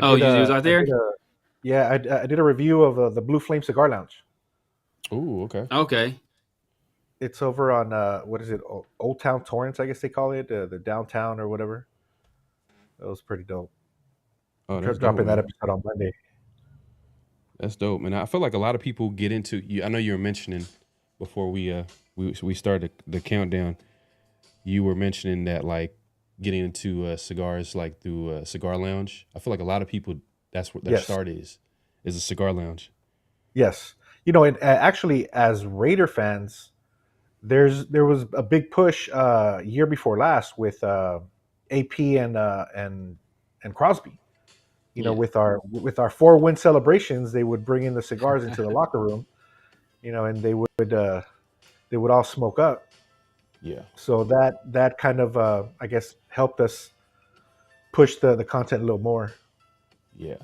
Oh, you was out there? I did a review of the Blue Flame Cigar Lounge. Ooh, okay. Okay. It's over on what is it? Old Town Torrance, I guess they call it, the downtown or whatever. That was pretty dope. Oh, that's Dropping dope, that man. episode on Monday. That's dope, man. I feel like a lot of people get into you. I know you were mentioning before we started the countdown. You were mentioning that like getting into cigars like through a cigar lounge. I feel like a lot of people that's what their start is a cigar lounge. Yes, and actually, as Raider fans, there was a big push year before last with AP and Crosby. With our 4-win celebrations, they would bring in the cigars into the locker room, and they would all smoke up. Yeah. So that kind of I guess helped us push the content a little more. Yeah.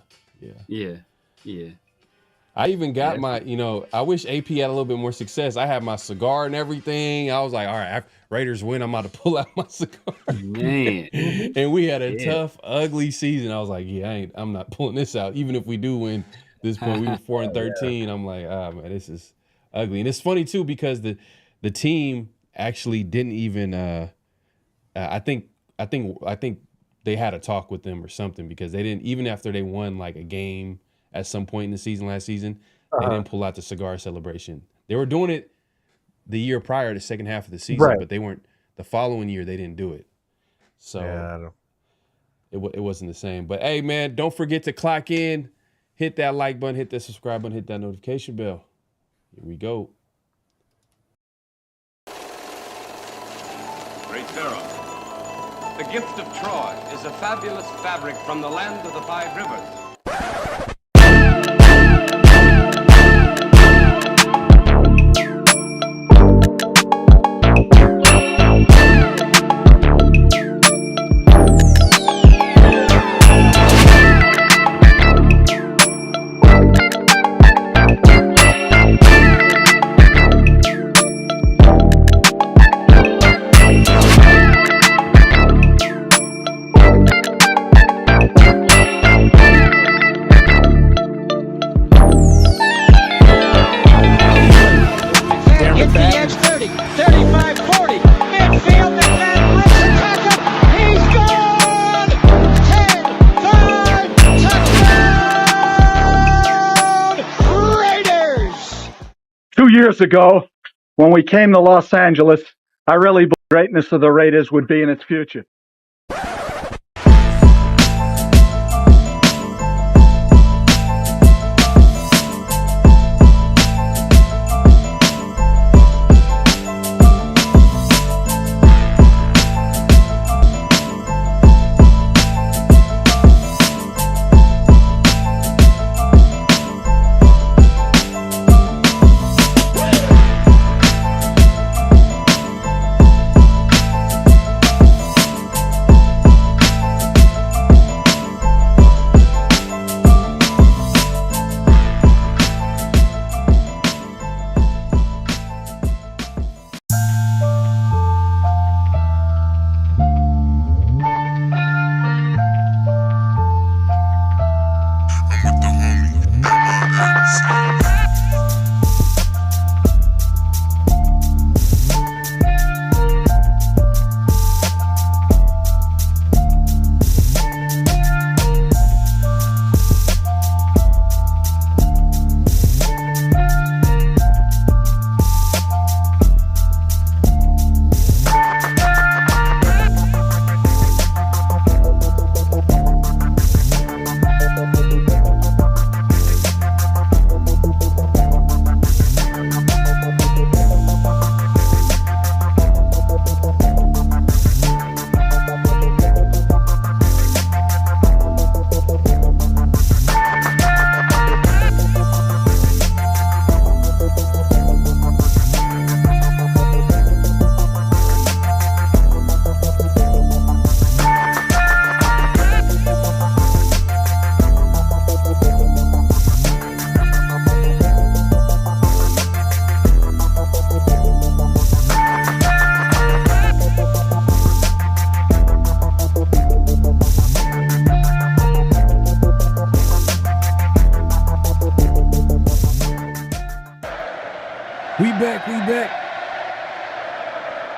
I even got my, I wish AP had a little bit more success. I had my cigar and everything. I was like, all right, after Raiders win, I'm about to pull out my cigar. Man. And we had a tough, ugly season. I was like, I'm not pulling this out. Even if we do win this point, we were 4-13. I'm like, man, this is ugly. And it's funny too, because the team actually didn't even, I think they had a talk with them or something, because they didn't, even after they won like a game at some point in the season last season, they didn't pull out the cigar celebration. They were doing it the year prior, the second half of the season, but they weren't, the following year they didn't do it. So it wasn't the same. But hey, man, don't forget to clock in, hit that like button, hit that subscribe button, hit that notification bell. Here we go. Great Pharaoh. The gift of Troy is a fabulous fabric from the land of the 5 rivers. Years ago, when we came to Los Angeles, I really believed the greatness of the Raiders would be in its future.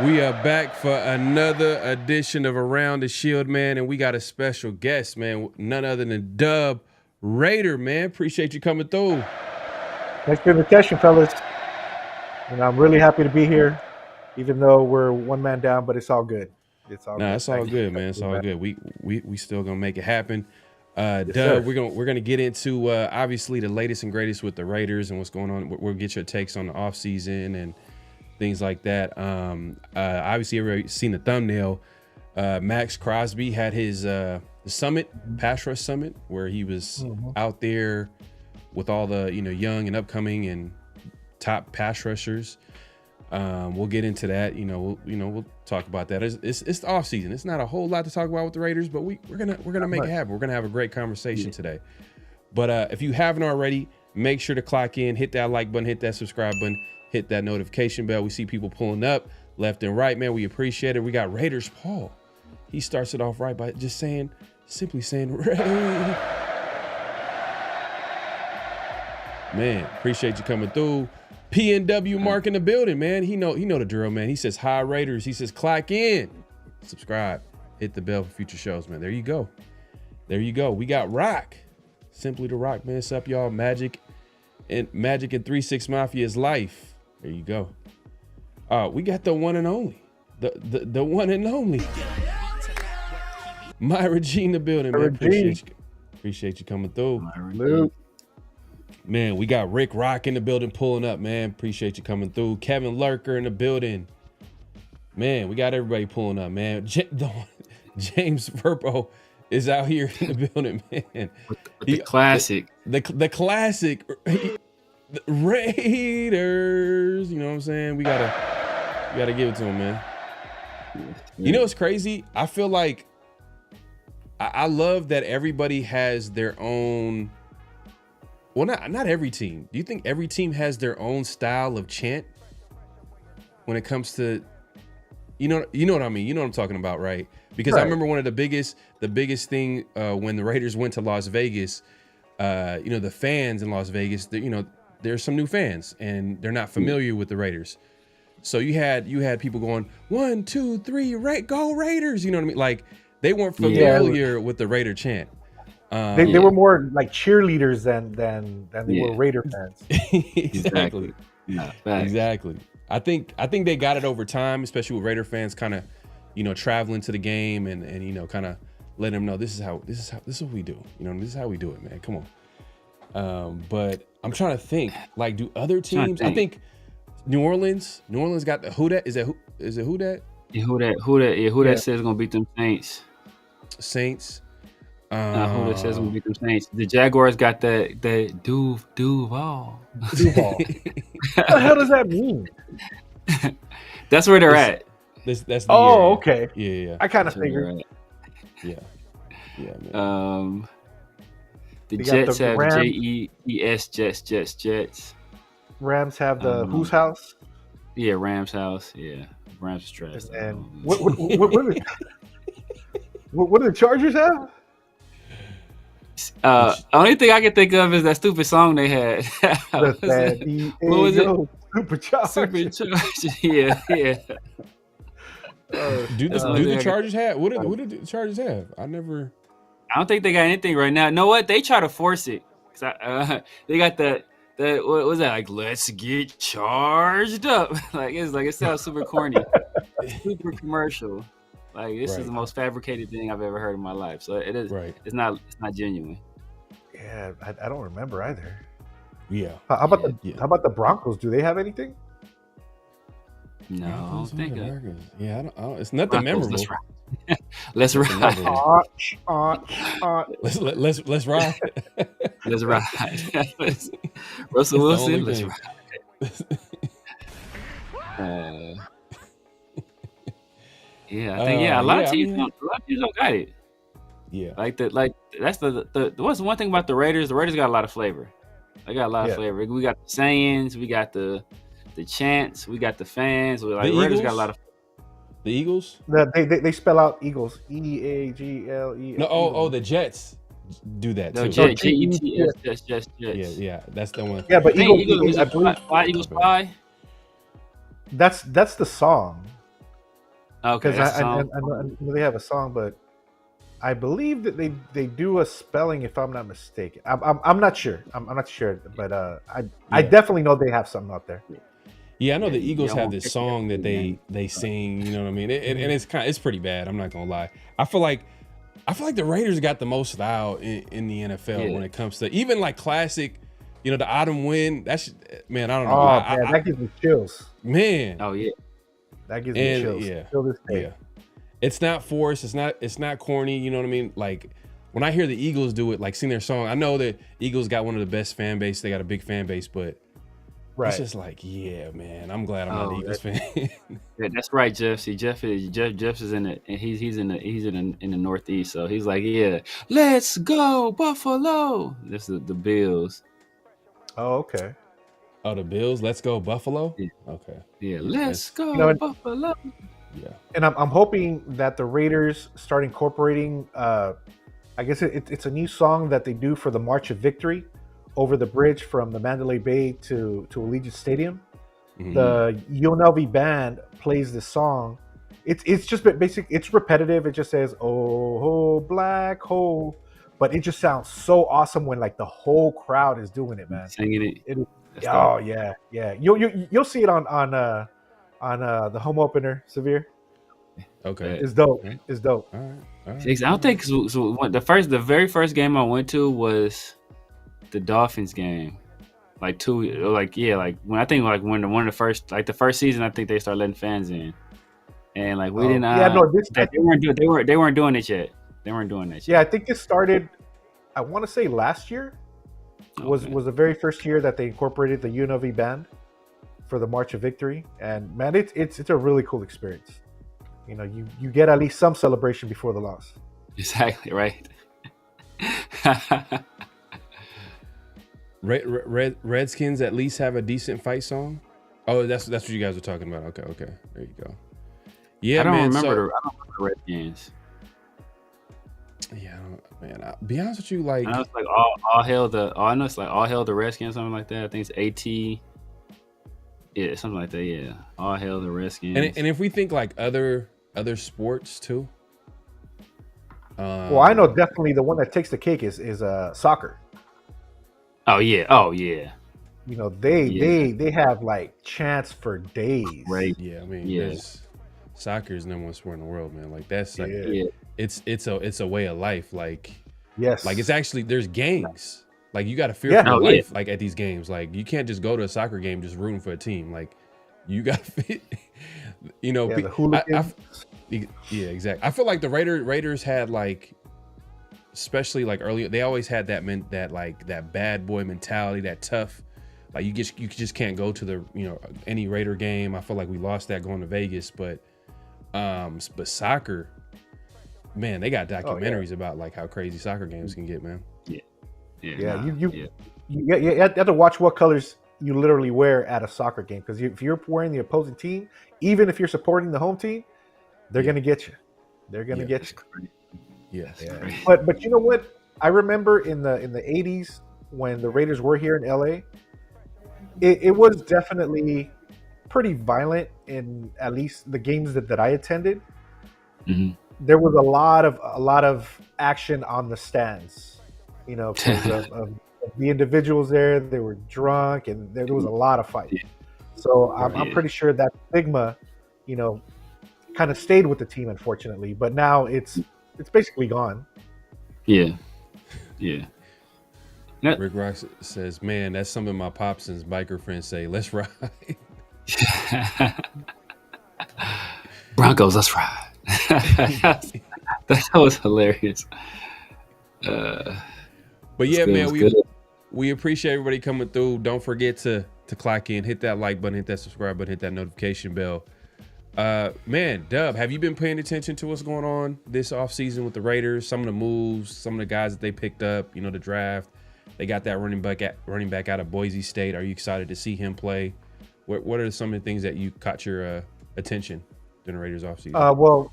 We are back for another edition of Around the Shield, man, and we got a special guest, man, none other than Dub Raider, man. Appreciate you coming through. Thanks for the invitation, fellas. And I'm really happy to be here, even though we're one man down, but it's all good. It's all good. It's all good, man. It's all good. We still gonna make it happen. Dub, sir. we're gonna get into obviously the latest and greatest with the Raiders and what's going on. We'll get your takes on the offseason and things like that. Obviously, everybody's seen the thumbnail. Max Crosby had his the summit, pass rush summit, where he was out there with all the young and upcoming and top pass rushers. We'll get into that. We'll talk about that. It's the off season. It's not a whole lot to talk about with the Raiders, but we're gonna make it happen. We're gonna have a great conversation today. But if you haven't already, make sure to clock in, hit that like button, hit that subscribe button, hit that notification bell. We see people pulling up left and right, man. We appreciate it. We got Raiders Paul. He starts it off right by just simply saying, Ray. Man, appreciate you coming through. PNW Mark in the building, man. He know the drill, man. He says, hi, Raiders. He says, clock in, subscribe, hit the bell for future shows, man. There you go. We got Rock. Simply the Rock, man. What's up, y'all? Magic and 3-6 Mafia's life. There you go. We got the one and only. The one and only. Myra G in the building, man. Appreciate you coming through. Man, we got Rick Rock in the building pulling up, man. Appreciate you coming through. Kevin Lurker in the building. Man, we got everybody pulling up, man. James Verbo is out here in the building, man. The classic. The classic Raiders. You know what I'm saying? We gotta give it to him, man. You know what's crazy? I feel like I love that everybody has their own. Well, not every team. Do you think every team has their own style of chant when it comes to, you know what I mean? You know what I'm talking about, right? Because I remember one of the biggest thing when the Raiders went to Las Vegas, the fans in Las Vegas, there's some new fans and they're not familiar with the Raiders. So you had people going 1, 2, 3, go Raiders. You know what I mean? Like they weren't familiar with the Raider chant. They were more like cheerleaders than they were Raider fans. Exactly. Yeah, exactly. I think they got it over time, especially with Raider fans kind of, traveling to the game and kind of letting them know this is what we do. This is how we do it, man. Come on. But I'm trying to think, like, do other teams? I think New Orleans got the who that? Is it who that? Yeah, who that says gonna beat them Saints? Who that says gonna beat them Saints? The Jaguars got the Duval. What the hell does that mean? That's where they're at. That's the okay. Yeah. I kind of figured. Yeah, man. The Jets have Jets, Jets. Rams have the whose house? Yeah, Rams house. Yeah, Rams is trash. And what do the Chargers have? Only thing I can think of is that stupid song they had. What was it? Supercharged. Yeah. Do the Chargers have? What did the Chargers have? I don't think they got anything right now. Know what? They try to force it. They got the what was that? Like, let's get charged up. It sounds super corny, super commercial. Like this is the most fabricated thing I've ever heard in my life. So it is. Right. It's not genuine. Yeah, I don't remember either. Yeah. How about the Broncos? Do they have anything? No, I don't think. Yeah, I don't. It's nothing memorable. Let's ride. Let's ride. Let's ride. Russell Wilson. Let's ride. Yeah, I think a lot of teams don't got it. Yeah, that's the what's the one thing about the Raiders? The Raiders got a lot of flavor. They got a lot of flavor. We got the sayings, we got the chants, we got the fans. The Raiders got a lot of. The Eagles? They spell out Eagles. EAGLE. No, the Jets do that too. Jets. Yeah, that's the one. Yeah, but Eagles fly. That's the song. Okay, because that's a I song. know they have a song, but I believe that they do a spelling if I'm not mistaken. I'm not sure. I'm not sure, but I Yeah. definitely know they have something out there. Yeah, I know Yeah, the Eagles y'all have won't this catch song that that. they sing. You know what I mean? And it's pretty bad. I'm not gonna lie. I feel like the Raiders got the most style in the NFL when Yeah. it comes to even like classic. You know, the autumn wind. That's man. I don't know. Oh man, that gives me chills. Man. Oh yeah. That gives me And chills. yeah, Till this day. yeah. It's not forced. It's not corny. You know what I mean? Like when I hear the Eagles do it, like sing their song, I know that Eagles got one of the best fan base. They got a big fan base, but Right. it's just like, yeah, man. I'm glad I'm not an Eagles fan. Yeah, that's right, Jeff. See, Jeff is in the he's in the Northeast, so he's like, yeah, let's go Buffalo. This is the Bills. Oh, okay. Oh, the Bills. Let's go Buffalo. Yeah. Okay. Yeah, let's That's, go You know, Buffalo. yeah. and I'm hoping that the Raiders start incorporating. I guess it's a new song that they do for the March of Victory over the bridge from the Mandalay Bay to Allegiant Stadium. Mhm. The UNLV band plays this song. It's just basic. It's repetitive. It just says "Oh, black hole," but it just sounds so awesome when like the whole crowd is doing it, man. Singing it. It is, That's oh yeah, yeah. You'll see it on the home opener. Severe. Okay. It's dope. Right. It's dope. All right. All right. I don't think so, the very first game I went to was the Dolphins game. Like when I think like when one of the first like the first season, I think they started letting fans in, and like we didn't. Yeah, no, this they weren't doing it yet. They weren't doing that yet. yeah, I think this started. I want to say last year was Okay. the very first year that they incorporated the UNLV band for the March of Victory, and man, it's a really cool experience. You know, you get at least some celebration before the loss. Exactly right. Redskins at least have a decent fight song. Oh, that's what you guys were talking about. Okay, there you go. Yeah, I don't man. remember the Redskins. Yeah, man. I'll be honest with you, like, I know it's like all hail the. Oh, I know it's like all hail the Redskins, something like that. I think it's AT. Yeah, something like that. Yeah, all hail the Redskins. and if we think like other sports too. Well, I know definitely the one that takes the cake is soccer. Oh yeah. You know, they have like chants for days. Right. Yeah, I mean, Yeah. soccer is number one sport in the world, man. Like that's like Yeah. it's a way of life. Like Yes. it's actually there's gangs. Like you got to fear Yeah. for your Oh, yeah. life. Like at these games, like you can't just go to a soccer game just rooting for a team. Like you got to, you know, Yeah, the hooligans. yeah, exactly. I feel like the Raiders had like, especially like earlier, they always had that bad boy mentality, that tough. Like you just can't go to the any Raider game. I feel like we lost that going to Vegas, but soccer, man, they got documentaries about like how crazy soccer games can get, man. Yeah, you have to watch what colors you literally wear at a soccer game, because if you're wearing the opposing team, even if you're supporting the home team, they're gonna get you. They're gonna get you. Yes. Yeah. But you know what? I remember in the 80s when the Raiders were here in LA, it was definitely pretty violent in at least the games that I attended. Mhm. There was a lot of action on the stands, you know, because of the individuals there. They were drunk, and there was a lot of fights. So I'm pretty sure that stigma, you know, kind of stayed with the team, unfortunately. But now it's basically gone. Yeah. Rick Rock says, "Man, that's something my pops and his biker friends say. Let's ride." Broncos, let's ride. That was hilarious. But yeah, man, we appreciate everybody coming through. Don't forget to clock in, hit that like button, hit that subscribe button, hit that notification bell. Man, Dub, have you been paying attention to what's going on this offseason with the Raiders? Some of the moves, some of the guys that they picked up, the draft. They got that running back out of Boise State. Are you excited to see him play? What are some of the things that you caught your attention during the Raiders offseason? Well,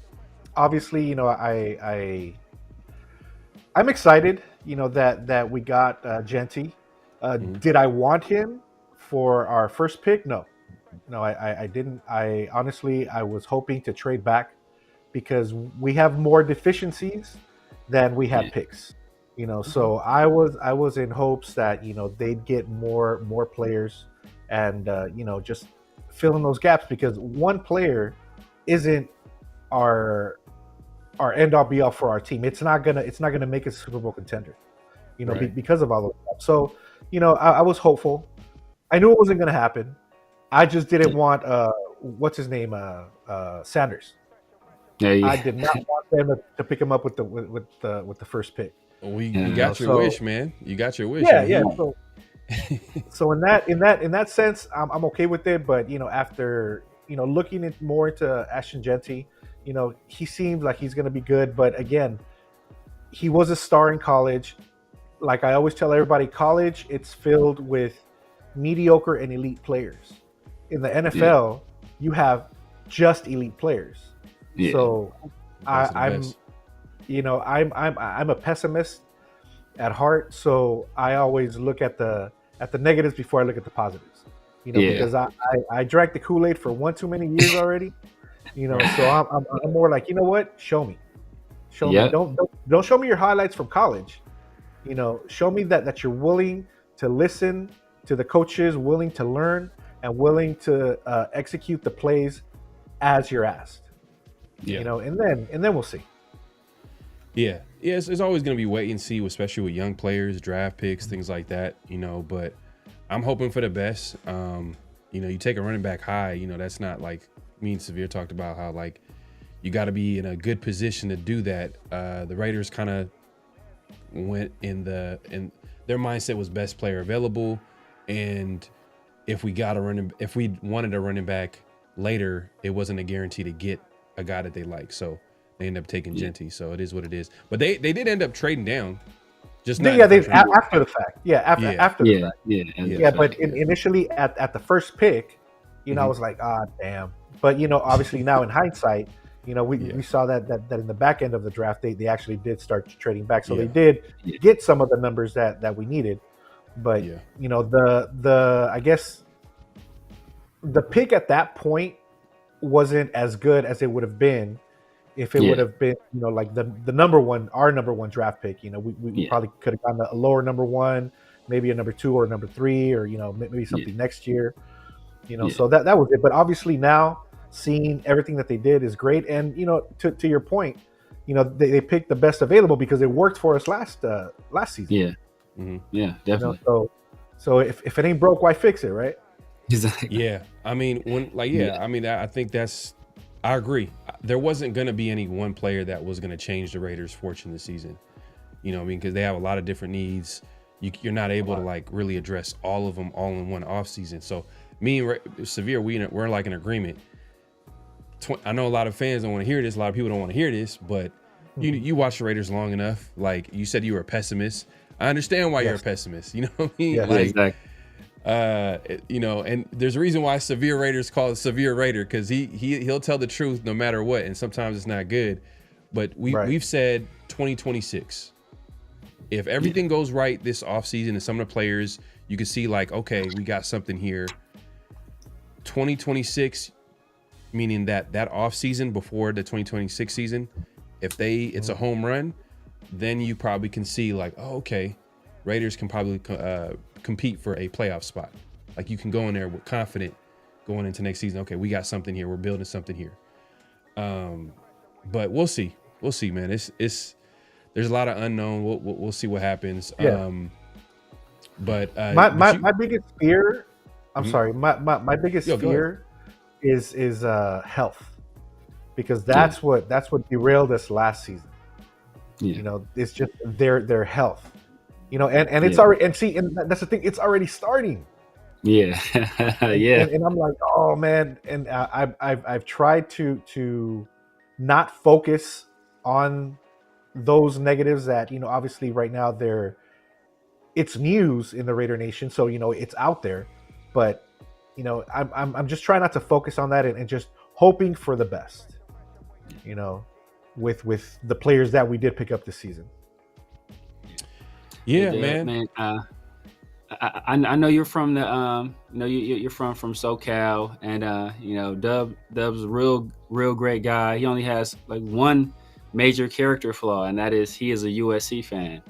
obviously, I'm excited, that we got Genty. Did I want him for our first pick? No, I didn't. I honestly was hoping to trade back because we have more deficiencies than we have picks. So I was in hopes that they'd get more players, and just fill in those gaps, because one player isn't our end all be all for our team. It's not gonna make us a Super Bowl contender, Right. because of all those gaps. So I was hopeful. I knew it wasn't gonna happen. I just didn't want what's his name, Sanders. I did not want them to pick him up with the first pick. Well, you got your wish, man. You got your wish. Yeah. So in that sense, I'm okay with it. But after looking more into Ashton Genty, he seems like he's going to be good. But again, he was a star in college. Like I always tell everybody, college, it's filled with mediocre and elite players. In the NFL, you have just elite players. Yeah. So I'm a pessimist at heart. So I always look at the negatives before I look at the positives. Because I drank the Kool-Aid for one too many years already. So I'm more like, what? Show me. Me. Don't show me your highlights from college. Show me that you're willing to listen to the coaches, willing to learn, and willing to execute the plays as you're asked. Yeah. And then we'll see. Yeah. It's always going to be wait and see, especially with young players, draft picks, things like that. But I'm hoping for the best. You take a running back high. That's not like me and Severe talked about how like you got to be in a good position to do that. The Raiders kind of went in their mindset was best player available, and if we wanted a running back later, it wasn't a guarantee to get a guy that they like. So they end up taking Genty. So it is what it is. But they did end up trading down. Just not after the fact. After the fact. Yeah. But initially at the first pick, I was like, damn. But obviously now in hindsight, we saw that in the back end of the draft, they actually did start trading back. So they did get some of the numbers that we needed. But I guess the pick at that point wasn't as good as it would have been if it would have been, like our number one draft pick. We probably could have gotten a lower number one, maybe a number 2 or a number 3, or maybe something next year. So that was it. But obviously now seeing everything that they did is great. And to your point, they picked the best available because it worked for us last season. Yeah. Mm-hmm. Yeah, definitely. So if it ain't broke, why fix it, right? Exactly. Yeah. I mean, I think I agree. There wasn't going to be any one player that was going to change the Raiders' fortune this season. Because they have a lot of different needs. You're not able to like really address all of them all in one offseason. So me and Severe, we're like in agreement. I know a lot of fans don't want to hear this. A lot of people don't want to hear this, but you watch the Raiders long enough. Like you said, you were a pessimist. I understand why you're a pessimist. You know what I mean? Yeah, like, exactly. And there's a reason why Severe Raiders call it Severe Raider, because he'll tell the truth no matter what, and sometimes it's not good. But we've said 2026. If everything goes right this offseason and some of the players, you can see like, okay, we got something here. 2026, meaning that offseason before the 2026 season, if it's a home run, then you probably can see like, oh, okay, Raiders can probably compete for a playoff spot. Like you can go in there with confident going into next season. Okay, we got something here. We're building something here. But we'll see, man. There's a lot of unknown. We'll see what happens. Yeah. But my biggest fear, I'm sorry, my biggest fear is health, because that's what derailed us last season. It's just their health. And it's already, and that's the thing, it's already starting. Yeah. And I'm like, oh man. And I've tried to not focus on those negatives that, obviously right now it's news in the Raider Nation. So, it's out there, but I'm just trying not to focus on that and just hoping for the best, with the players that we did pick up this season. Yeah, man. I know you're from the you're from SoCal, and Dub's a real great guy. He only has like one major character flaw, and that is he is a USC fan.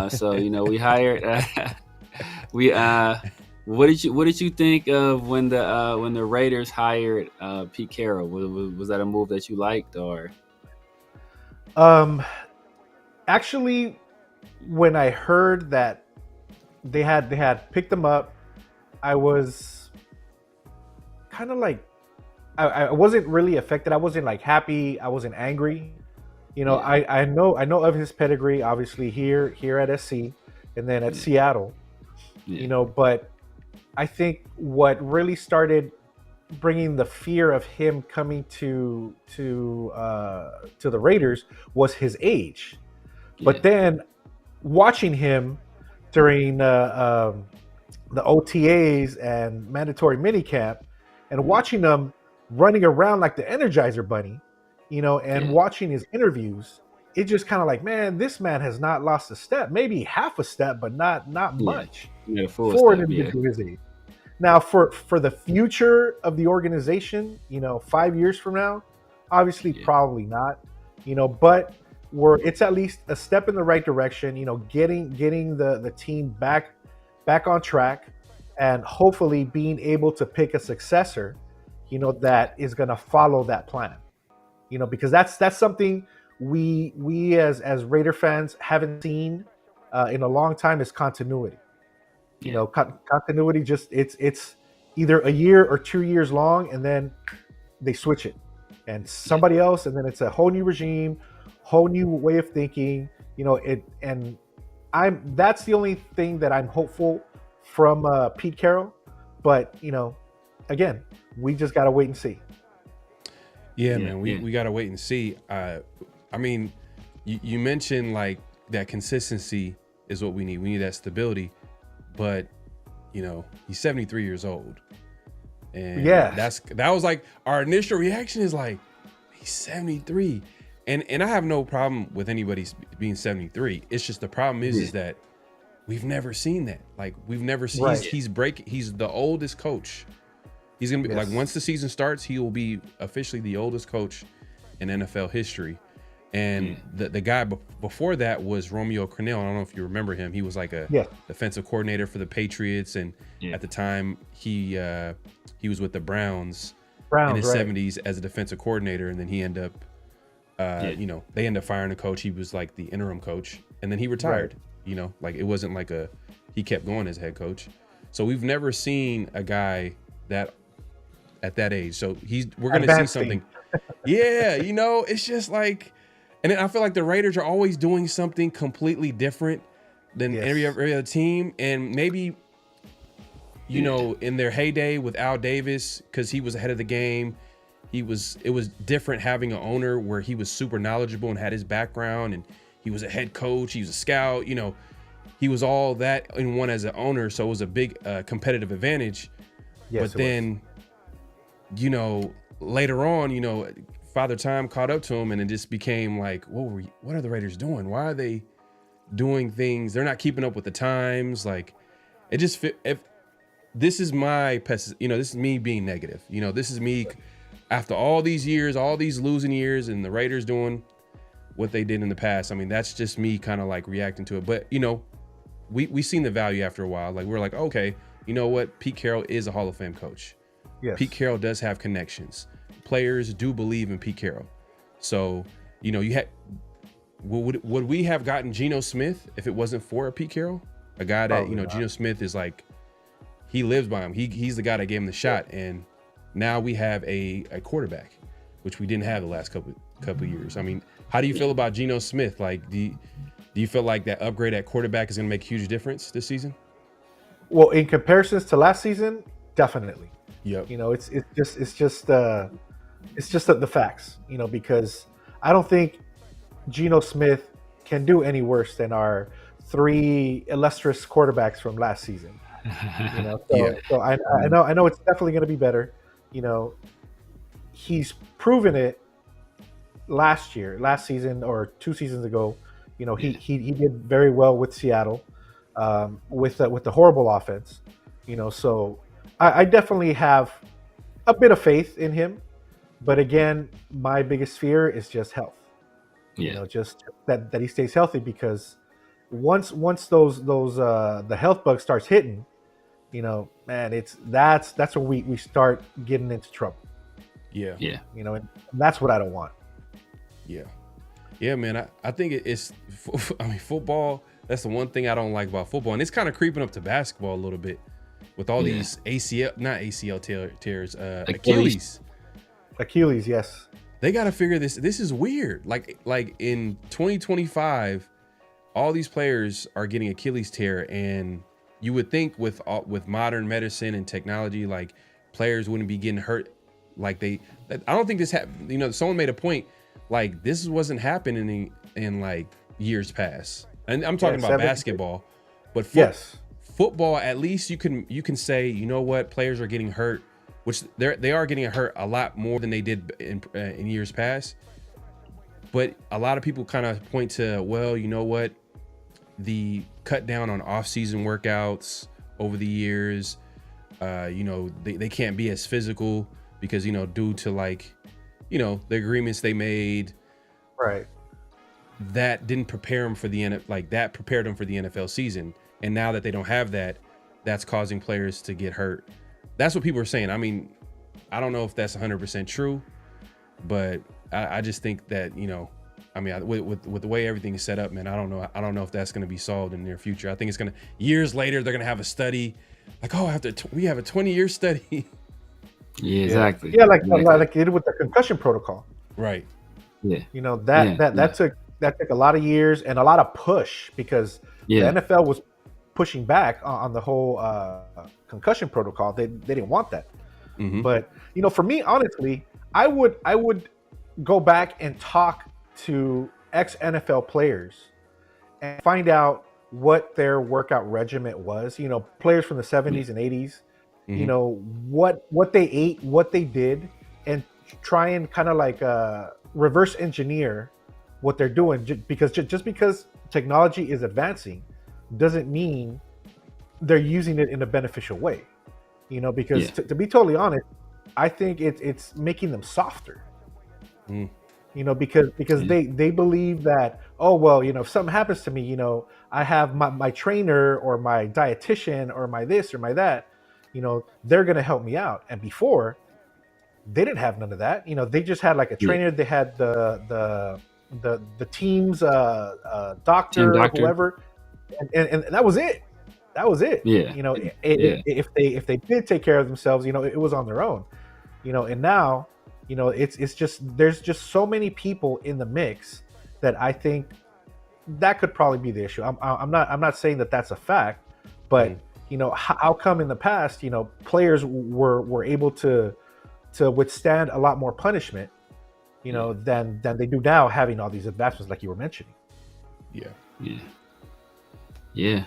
So we hired we what did you think of when the Raiders hired Pete Carroll? Was that a move that you liked, or? Um, Actually, when I heard that they had picked them up, I was kind of like I wasn't really affected. I wasn't like happy. I wasn't angry. Yeah. I know of his pedigree, obviously here at SC, and then at Seattle. Yeah. But I think what really started bringing the fear of him coming to the Raiders was his age. But then watching him during the OTAs and mandatory minicamp, and watching them running around like the Energizer Bunny, and watching his interviews, it just kind of like, man, this man has not lost a step, maybe half a step, but not much for an individual his age. Now, for the future of the organization, 5 years from now, obviously probably not, but it's at least a step in the right direction. Getting the team back on track, and hopefully being able to pick a successor, that is going to follow that plan. Because that's something we as Raider fans haven't seen in a long time, is continuity. Continuity, just it's either a year or 2 years long, and then they switch it, and somebody else, and then it's a whole new regime, whole new way of thinking. And that's the only thing that I'm hopeful from Pete Carroll. But again, we just gotta wait and see. Yeah, man, we gotta wait and see. I mean, you mentioned like that consistency is what we need. We need that stability. But he's 73 years old, and that was like our initial reaction is like, he's 73, and I have no problem with anybody being 73. It's just the problem is that we've never seen that. Like, we've never seen. Right. He's the oldest coach. He's gonna be like, once the season starts, he will be officially the oldest coach in NFL history. And the guy before that was Romeo Crennel. I don't know if you remember him. He was like a defensive coordinator for the Patriots, and at the time he was with the Browns in his 70s as a defensive coordinator, and then he ended up they ended up firing a coach. He was like the interim coach, and then he retired. Right. Like, it wasn't like he kept going as head coach. So we've never seen a guy that at that age. So we're going to see something. It's just like. And then I feel like the Raiders are always doing something completely different than every other team. And maybe, in their heyday with Al Davis, because he was ahead of the game, it was different having an owner where he was super knowledgeable and had his background, and he was a head coach, he was a scout, he was all that in one as an owner. So it was a big competitive advantage. Yes, but then, later on, Father Time caught up to him, and it just became like, what are the Raiders doing? Why are they doing things? They're not keeping up with the times. Like, it just if this is my this is me being negative. This is me after all these years, all these losing years, and the Raiders doing what they did in the past. I mean, that's just me kind of like reacting to it. But we seen the value after a while. Like, we're like, okay, you know what? Pete Carroll is a Hall of Fame coach. Yes. Pete Carroll does have connections. Players do believe in Pete Carroll. So, would we have gotten Geno Smith if it wasn't for Pete Carroll? A guy that, Geno Smith is like, he lives by him. He's the guy that gave him the shot. And now we have a quarterback, which we didn't have the last couple of years. I mean, how do you feel about Geno Smith? Like, do you feel like that upgrade at quarterback is going to make a huge difference this season? Well, in comparisons to last season, definitely. Yep. It's just the facts, because I don't think Geno Smith can do any worse than our 3 illustrious quarterbacks from last season. So I know it's definitely going to be better. He's proven it last season or 2 seasons ago. He did very well with Seattle. with the horrible offense. So I definitely have a bit of faith in him. But again, my biggest fear is just health. Yeah. Just that he stays healthy, because once those the health bug starts hitting, man, that's when we start getting into trouble. Yeah. Yeah. And that's what I don't want. Yeah, man. I think it's, I mean, football, that's the one thing I don't like about football. And it's kind of creeping up to basketball a little bit with all these not ACL tears, Achilles, yes. They got to figure this. This is weird. Like in 2025, all these players are getting Achilles tear, and you would think with modern medicine and technology, like, players wouldn't be getting hurt. Like I don't think this happened. Someone made a point, like, this wasn't happening in like years past. And I'm talking about basketball, but football, at least you can say, you know what, players are getting hurt, which they are getting hurt a lot more than they did in years past. But a lot of people kind of point to, well, you know what, the cut down on off-season workouts over the years, they can't be as physical because, due to, like, the agreements they made, right, that didn't prepare them for that prepared them for the NFL season. And now that they don't have that, that's causing players to get hurt. That's what people are saying. I mean, I don't know if that's 100% true, but I just think that, with the way everything is set up, man, I don't know if that's going to be solved in the near future. I think it's going to, years later, they're going to have a study like, oh, we have a 20-year study. Yeah, exactly. Yeah, like they did with the concussion protocol. Right. Yeah. That took a lot of years and a lot of push, because the NFL was pushing back on the whole concussion protocol. They didn't want that. Mm-hmm. But for me, honestly, I would go back and talk to ex-NFL players and find out what their workout regimen was. Players from the 70s and 80s. Mm-hmm. What they ate, what they did, and try and kind of like reverse engineer what they're doing. Because just because technology is advancing doesn't mean they're using it in a beneficial way. Because to be totally honest, I think it's making them softer. Because they believe that, oh, well, if something happens to me, I have my trainer or my dietitian or my this or my that, they're going to help me out. And before, they didn't have none of that. They just had like a trainer. They had the team's doctor, or whoever, and that was it. That was it. Yeah. If they did take care of themselves, it was on their own. And now, it's just, there's just so many people in the mix that I think that could probably be the issue. I'm not saying that that's a fact, but how come in the past, players were able to withstand a lot more punishment, than they do now, having all these advancements like you were mentioning. Yeah.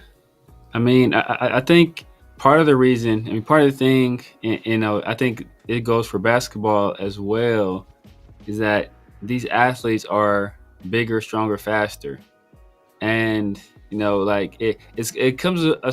I mean, I think part of the thing, I think it goes for basketball as well, is that these athletes are bigger, stronger, faster. And, like it comes to a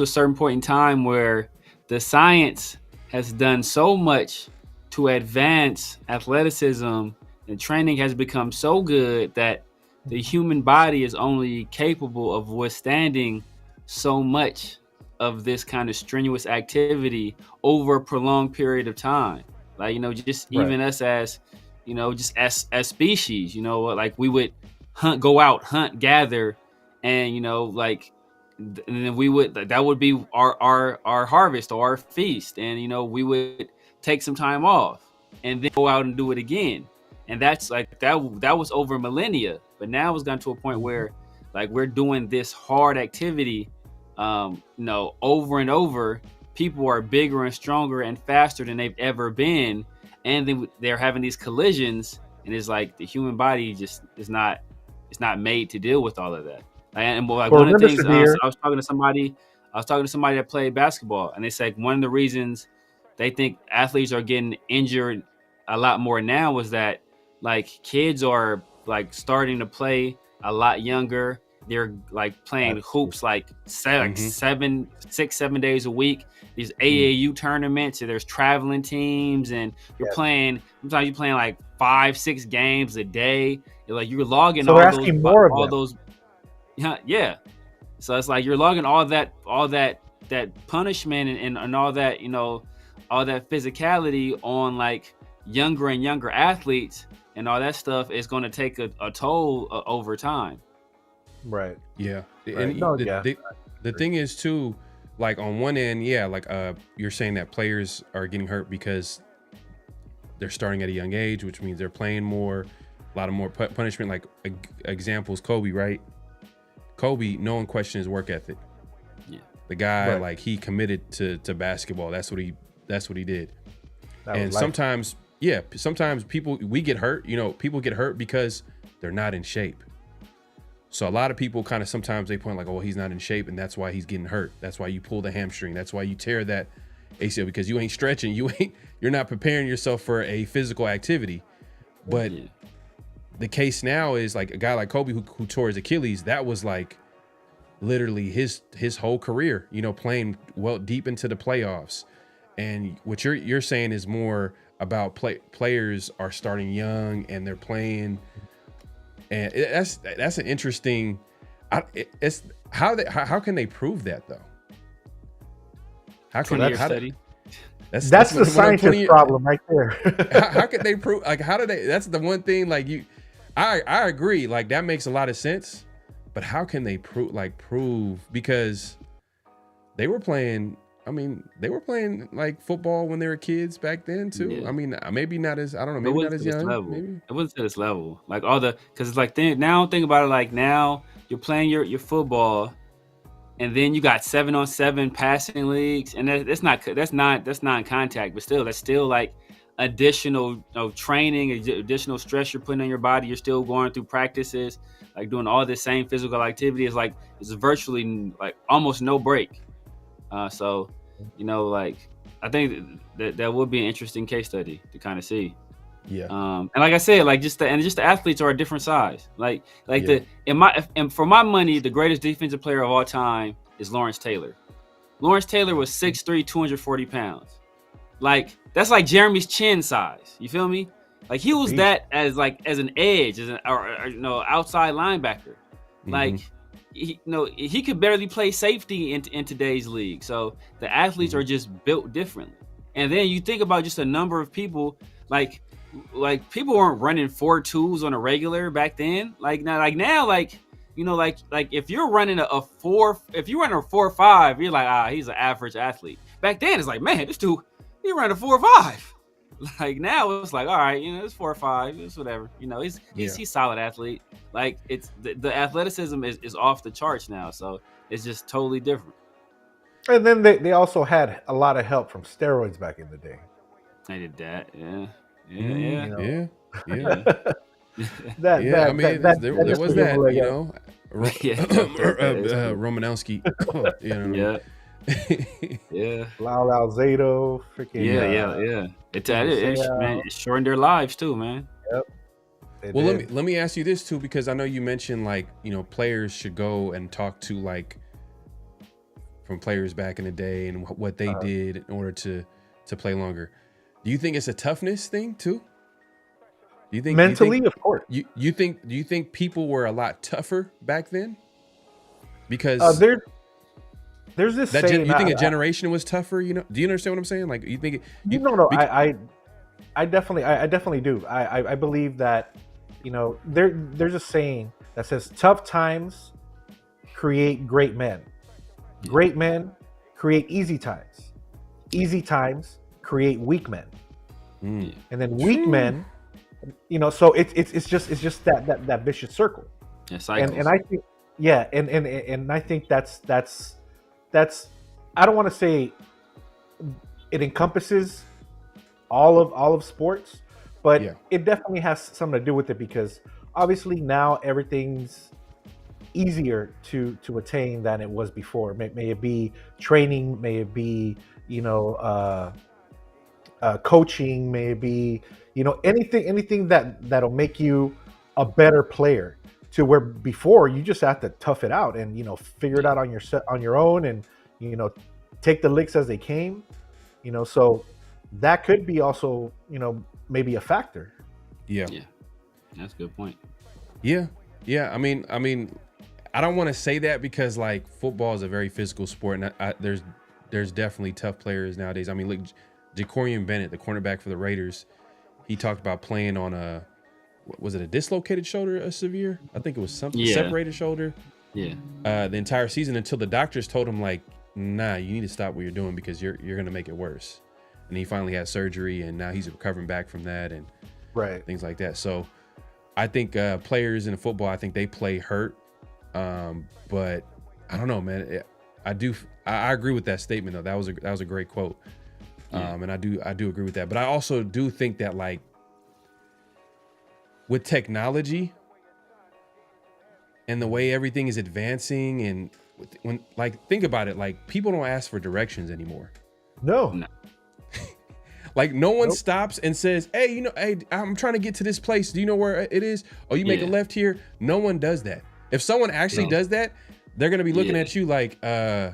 certain point in time where the science has done so much to advance athleticism, and training has become so good that the human body is only capable of withstanding so much of this kind of strenuous activity over a prolonged period of time. Like, even us as, just as species, like we would go out, gather, and, and then we would, that would be our harvest or our feast. And, we would take some time off and then go out and do it again. And that's like, that was over millennia. But now it's gotten to a point where, like, we're doing this hard activity, over and over. People are bigger and stronger and faster than they've ever been. And then they're having these collisions, and it's like the human body just it's not made to deal with all of that. And like, one of the things, I was talking to somebody that played basketball, and they said one of the reasons they think athletes are getting injured a lot more now was that, like, kids are like starting to play a lot younger, they're like playing hoops like Mhm. 7 days a week. These AAU tournaments, and there's traveling teams, and you're playing. Sometimes you're playing like 5-6 games a day. You're logging So they're asking more of them. Yeah. So it's like you're logging all that punishment and all that, all that physicality on like younger and younger athletes, and all that stuff is going to take a toll over time. Right. Yeah. Right. And the thing is too, like on one end, like you're saying that players are getting hurt because they're starting at a young age, which means they're playing more, a lot of more punishment. Like examples, Kobe, right? Kobe, no one questioned his work ethic. Yeah. The guy, like, he committed to basketball. That's what he did. And sometimes people, we get hurt, people get hurt because they're not in shape. So a lot of people kind of sometimes they point like, oh, he's not in shape, and that's why he's getting hurt. That's why you pull the hamstring. That's why you tear that ACL, because you ain't stretching. You're not preparing yourself for a physical activity. But the case now is like a guy like Kobe who tore his Achilles. That was like literally his whole career, playing well deep into the playoffs. And what you're saying is more about players are starting young and they're playing. And that's an interesting. It's how can they prove that though? How can study? That's the scientist problem right there. how can they prove? Like, how do they? That's the one thing. Like I agree. Like that makes a lot of sense. But how can they prove? Because they were playing. I mean, they were playing like football when they were kids back then too. Yeah. I mean, maybe not as maybe not as young. Maybe it wasn't to this level. Like because it's like now think about it. Like now you're playing your football, and then you got 7-on-7 passing leagues, and that's not contact, but still that's still like additional training, additional stress you're putting on your body. You're still going through practices, like doing all this same physical activity. It's virtually like almost no break. So, like I think that would be an interesting case study to kind of see. Yeah. And like I said, like just the athletes are a different size. For my money, the greatest defensive player of all time is Lawrence Taylor. Lawrence Taylor was 6'3", 240 pounds. Like that's like Jeremy's chin size. You feel me? Like he was that as an edge, or outside linebacker. Like. He could barely play safety in today's league. So the athletes are just built differently. And then you think about just a number of people, like people weren't running 4.2s on a regular back then. Like now, if you're running a 4.5, you're like, he's an average athlete. Back then, it's like, man, this dude, he ran a 4.5. Like now it's like, all right, it's 4.5, it's whatever. He's a solid athlete. Like it's the athleticism is off the charts now, so it's just totally different. And then they also had a lot of help from steroids back in the day. They did that, yeah. Yeah. There was that, Romanowski, Yeah. Yeah. Lyle Alzado, freaking yeah. It shortened their lives too, man. Yep. Well, let me ask you this too, because I know you mentioned players should go and talk to from players back in the day and what they did in order to play longer. Do you think it's a toughness thing too? Do you think mentally, of course? Do you think people were a lot tougher back then? Because there's this saying. You think a generation was tougher? Do you understand what I'm saying? Like, you think? No. I definitely do. I believe that, there's a saying that says tough times create great men. Great men create easy times. Easy times create weak men. And then weak men, so it's just that vicious circle. Yeah, and I think and I think that's I don't want to say it encompasses all of sports, but it definitely has something to do with it, because obviously now everything's easier to attain than it was before. May it be training, may it be coaching, may it be anything that'll make you a better player to where before you just have to tough it out and figure it out on your own, and take the licks as they came. So that could be also maybe a factor. Yeah, that's a good point. Yeah. I mean, I don't want to say that because like football is a very physical sport, and there's definitely tough players nowadays. I mean, look, Jacorian Bennett, the cornerback for the Raiders, he talked about playing on was it a dislocated shoulder, a severe? I think it was something separated shoulder. Yeah. The entire season until the doctors told him like, nah, you need to stop what you're doing because you're gonna make it worse. And he finally had surgery, and now he's recovering back from that and things like that. So I think players in football, I think they play hurt. But I don't know, man. I agree with that statement though. That was a great quote. And I do agree with that. But I also do think that like with technology and the way everything is advancing, and when like think about it, like people don't ask for directions anymore. No. Like no one stops and says, hey, I'm trying to get to this place. Do you know where it is? Oh, you make a left here. No one does that. If someone actually does that, they're going to be looking at you like, I'm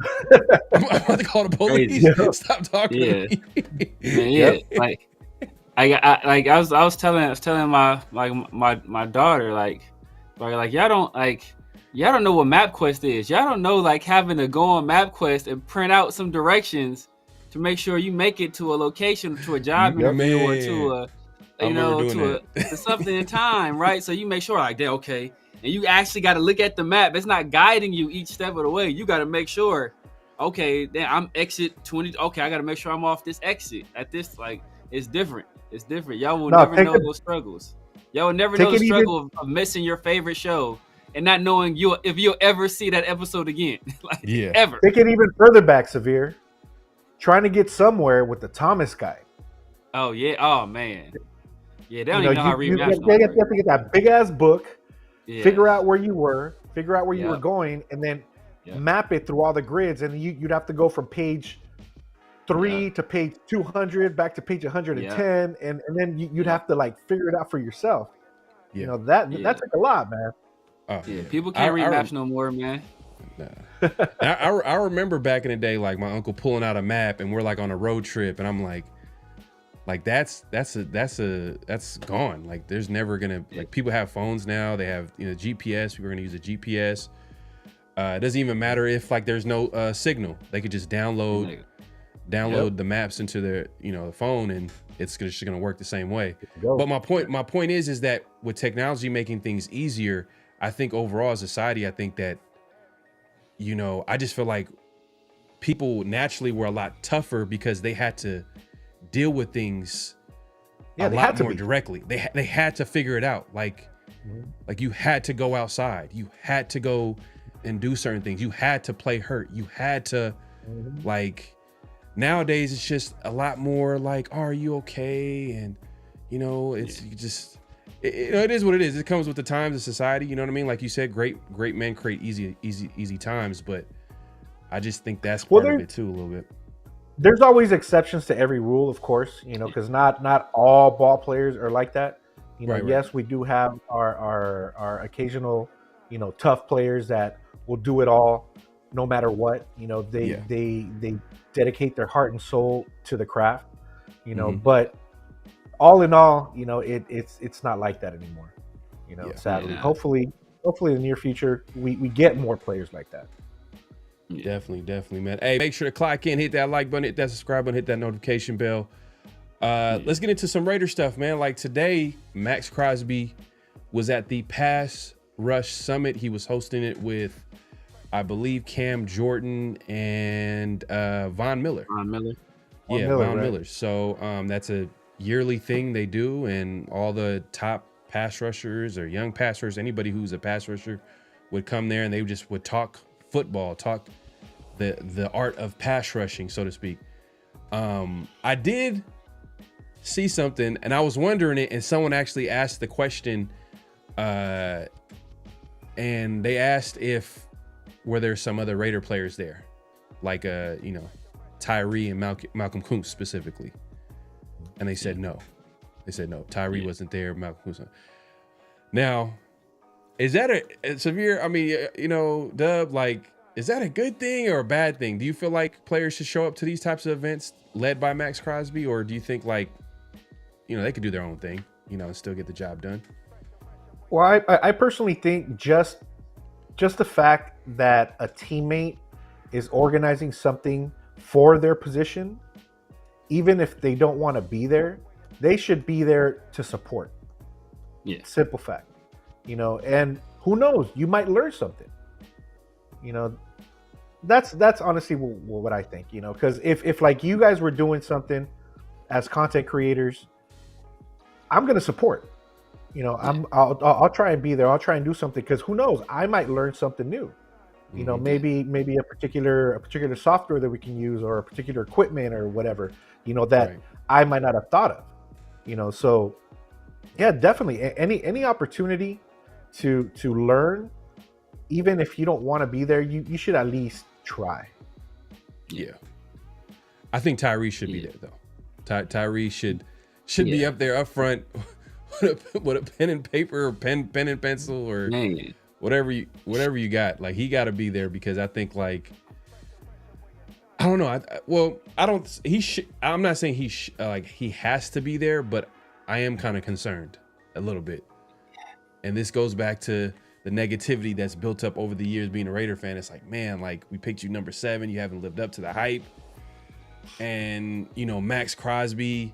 about to call the police. Stop talking to me. Like I was telling my daughter, like y'all don't know what MapQuest is. Y'all don't know like having to go on MapQuest and print out some directions to make sure you make it to a location, to a job interview, or to something in time, right? So you make sure like they're okay. And you actually got to look at the map. It's not guiding you each step of the way. You got to make sure, okay, then I'm exit 20. Okay, I got to make sure I'm off this exit at this. Like, it's different. It's different. Y'all will never know those struggles. Y'all will never know the struggle of missing your favorite show and not knowing if you'll ever see that episode again. Ever. Take it even further back, Severe. Trying to get somewhere with the Thomas guide. Oh, yeah. Oh, man. Yeah, they don't even know how to read maps. You have to get that big-ass book. Figure out where you were, you were going, and then map it through all the grids. And you'd have to go from page 3 to page 200, back to page 110, and then you'd have to like figure it out for yourself. That took a lot, man. People can't read maps no more, man. Nah. I remember back in the day, like my uncle pulling out a map, and we're like on a road trip, and I'm like that's gone. Like there's never gonna like people have phones now. They have GPS. People are gonna use a GPS. It doesn't even matter if like there's no signal. They could just download the maps into their the phone, and it's just gonna work the same way. But my point is that with technology making things easier, I think overall as a society, I think that I just feel like people naturally were a lot tougher because they had to deal with things a lot more directly. They had to figure it out. Like you had to go outside. You had to go and do certain things. You had to play hurt. You had to like nowadays it's just a lot more like, are you okay? And it's just it is what it is. It comes with the times of society. You know what I mean? Like you said, great men create easy times, but I just think that's part of it too a little bit. There's always exceptions to every rule, of course, because not all ball players are like that. Yes, we do have our occasional, tough players that will do it all, no matter what. They dedicate their heart and soul to the craft. But all in all, it's not like that anymore. Sadly, hopefully in the near future we get more players like that. Definitely, man. Hey, make sure to clock in, hit that like button, hit that subscribe button, hit that notification bell. Let's get into some Raider stuff, man. Like today, Max Crosby was at the Pass Rush Summit. He was hosting it with, I believe, Cam Jordan and Von Miller. Von Miller. Von Miller. So that's a yearly thing they do, and all the top pass rushers or young pass rushers, anybody who's a pass rusher would come there, and they just would talk football, talk the art of pass rushing, so to speak. I did see something, and I was wondering it, and someone actually asked the question, and they asked if were there some other Raider players there, like Tyree and Malcolm Kuntz specifically, and they said no. Tyree wasn't there. Malcolm Kuntz. Now, Is that a severe? I mean, Dub, like, is that a good thing or a bad thing? Do you feel like players should show up to these types of events led by Max Crosby, or do you think like, they could do their own thing, and still get the job done? Well, I personally think just the fact that a teammate is organizing something for their position, even if they don't want to be there, they should be there to support. Yeah. Simple fact. And who knows, you might learn something. That's honestly what I think, because if like you guys were doing something as content creators, I'm going to support. I'll try and be there. I'll try and do something, because who knows, I might learn something new. Maybe a particular software that we can use, or a particular equipment or whatever, that I might not have thought of. So yeah, definitely any opportunity to learn, even if you don't want to be there, you should at least try. Yeah. I think Tyree should be there though. Tyree should be up there up front with a pen and paper, or pen and pencil, or whatever you got. Like, he got to be there, because I think, like, I don't know. I'm not saying he has to be there, but I am kind of concerned a little bit. And this goes back to the negativity that's built up over the years being a Raider fan. It's like, man, like, we picked you number 7. You haven't lived up to the hype. And, Max Crosby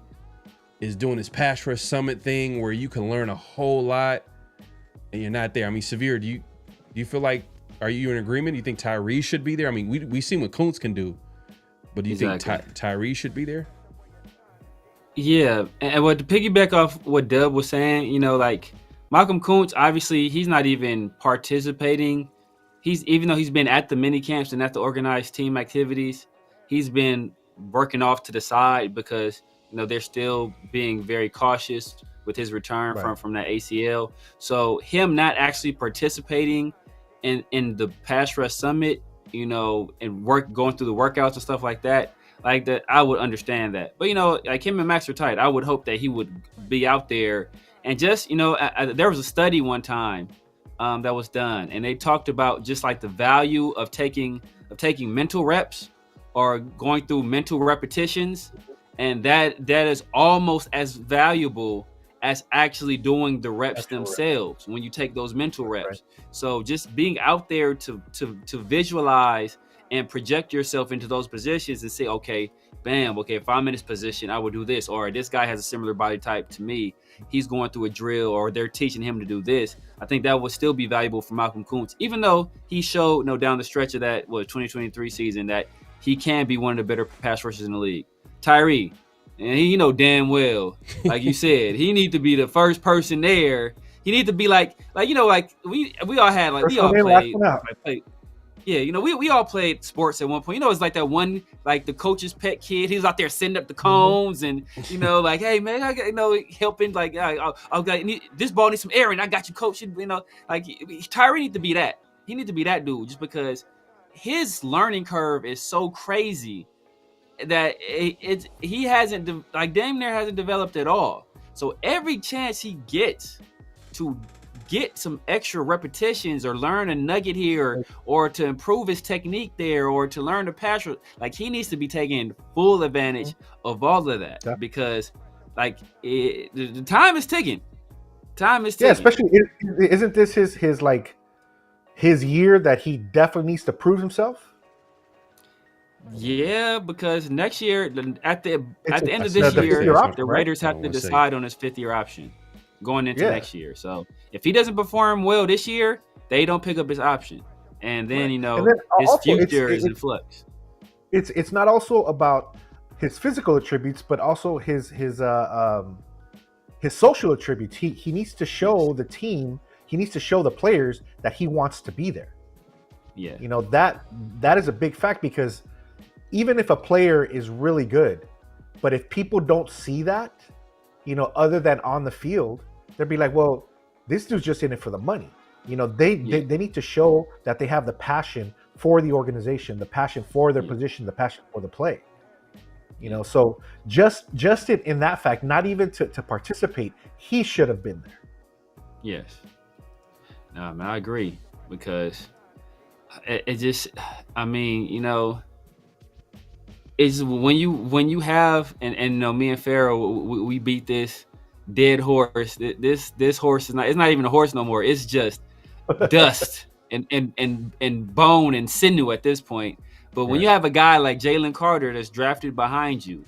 is doing this pass rush summit thing where you can learn a whole lot, and you're not there. I mean, Severe, do you feel like, are you in agreement? Do you think Tyree should be there? I mean, we've seen what Kuntz can do, but do you think Tyree should be there? Yeah, and to piggyback off what Dub was saying, like, Malcolm Kuntz, obviously, he's not even participating. Even though he's been at the mini camps and at the organized team activities, he's been working off to the side, because they're still being very cautious with his return from that ACL. So him not actually participating in the pass rush summit, and going through the workouts and stuff like that, I would understand that. But like, him and Max are tight. I would hope that he would be out there. And just, there was a study one time that was done, and they talked about just like the value of taking mental reps, or going through mental repetitions, and that is almost as valuable as actually doing the reps themselves when you take those mental reps. Right. So just being out there to visualize and project yourself into those positions and say, okay, if I'm in this position, I would do this, or this guy has a similar body type to me, he's going through a drill, or they're teaching him to do this. I think that would still be valuable for Malcolm Kuntz, even though he showed down the stretch of that 2023 season that he can be one of the better pass rushers in the league. Tyree, and he damn well, like you said, he need to be the first person there. He need to be like we all had, like, we all played. Yeah, we all played sports at one point. It's like that one, like, the coach's pet kid. He was out there setting up the cones, and like, hey man, I got helping, like, I'll this ball needs some air, and I got you, coach. Like, Tyree need to be that. He need to be that dude, just because his learning curve is so crazy that he hasn't, like, damn near hasn't developed at all. So every chance he gets to get some extra repetitions, or learn a nugget here, or to improve his technique there, or to learn the pass rush, like, he needs to be taking full advantage of all of that, because, like, the time is ticking. Yeah, especially, isn't this his year that he definitely needs to prove himself? Yeah, because next year, at the end of this year, the Raiders have to decide on his 5th-year option going into next year. So if he doesn't perform well this year, they don't pick up his option, and then his future is in flux. It's not also about his physical attributes, but also his social attributes. He needs to show the team, he needs to show the players that he wants to be there. Yeah, that is a big fact, because even if a player is really good, but if people don't see that, other than on the field, they'll be like, well, this dude's just in it for the money. They need to show that they have the passion for the organization, the passion for their position, the passion for the play. So just in that fact, not even to participate, he should have been there. Yes. No, man, I agree because it just, I mean, you know, it's when you have and you know, me and Pharaoh, we beat this dead horse. This horse is not. It's not even a horse no more. It's just dust and bone and sinew at this point. But when you have a guy like Jalen Carter that's drafted behind you,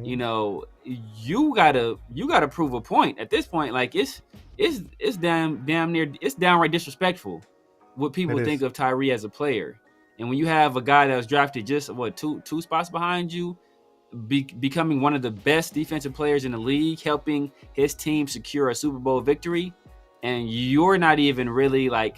you know, you gotta prove a point at this point. Like it's damn near, it's downright disrespectful what people think of Tyree as a player. And when you have a guy that was drafted just two spots behind you, becoming one of the best defensive players in the league, helping his team secure a Super Bowl victory, and you're not even really like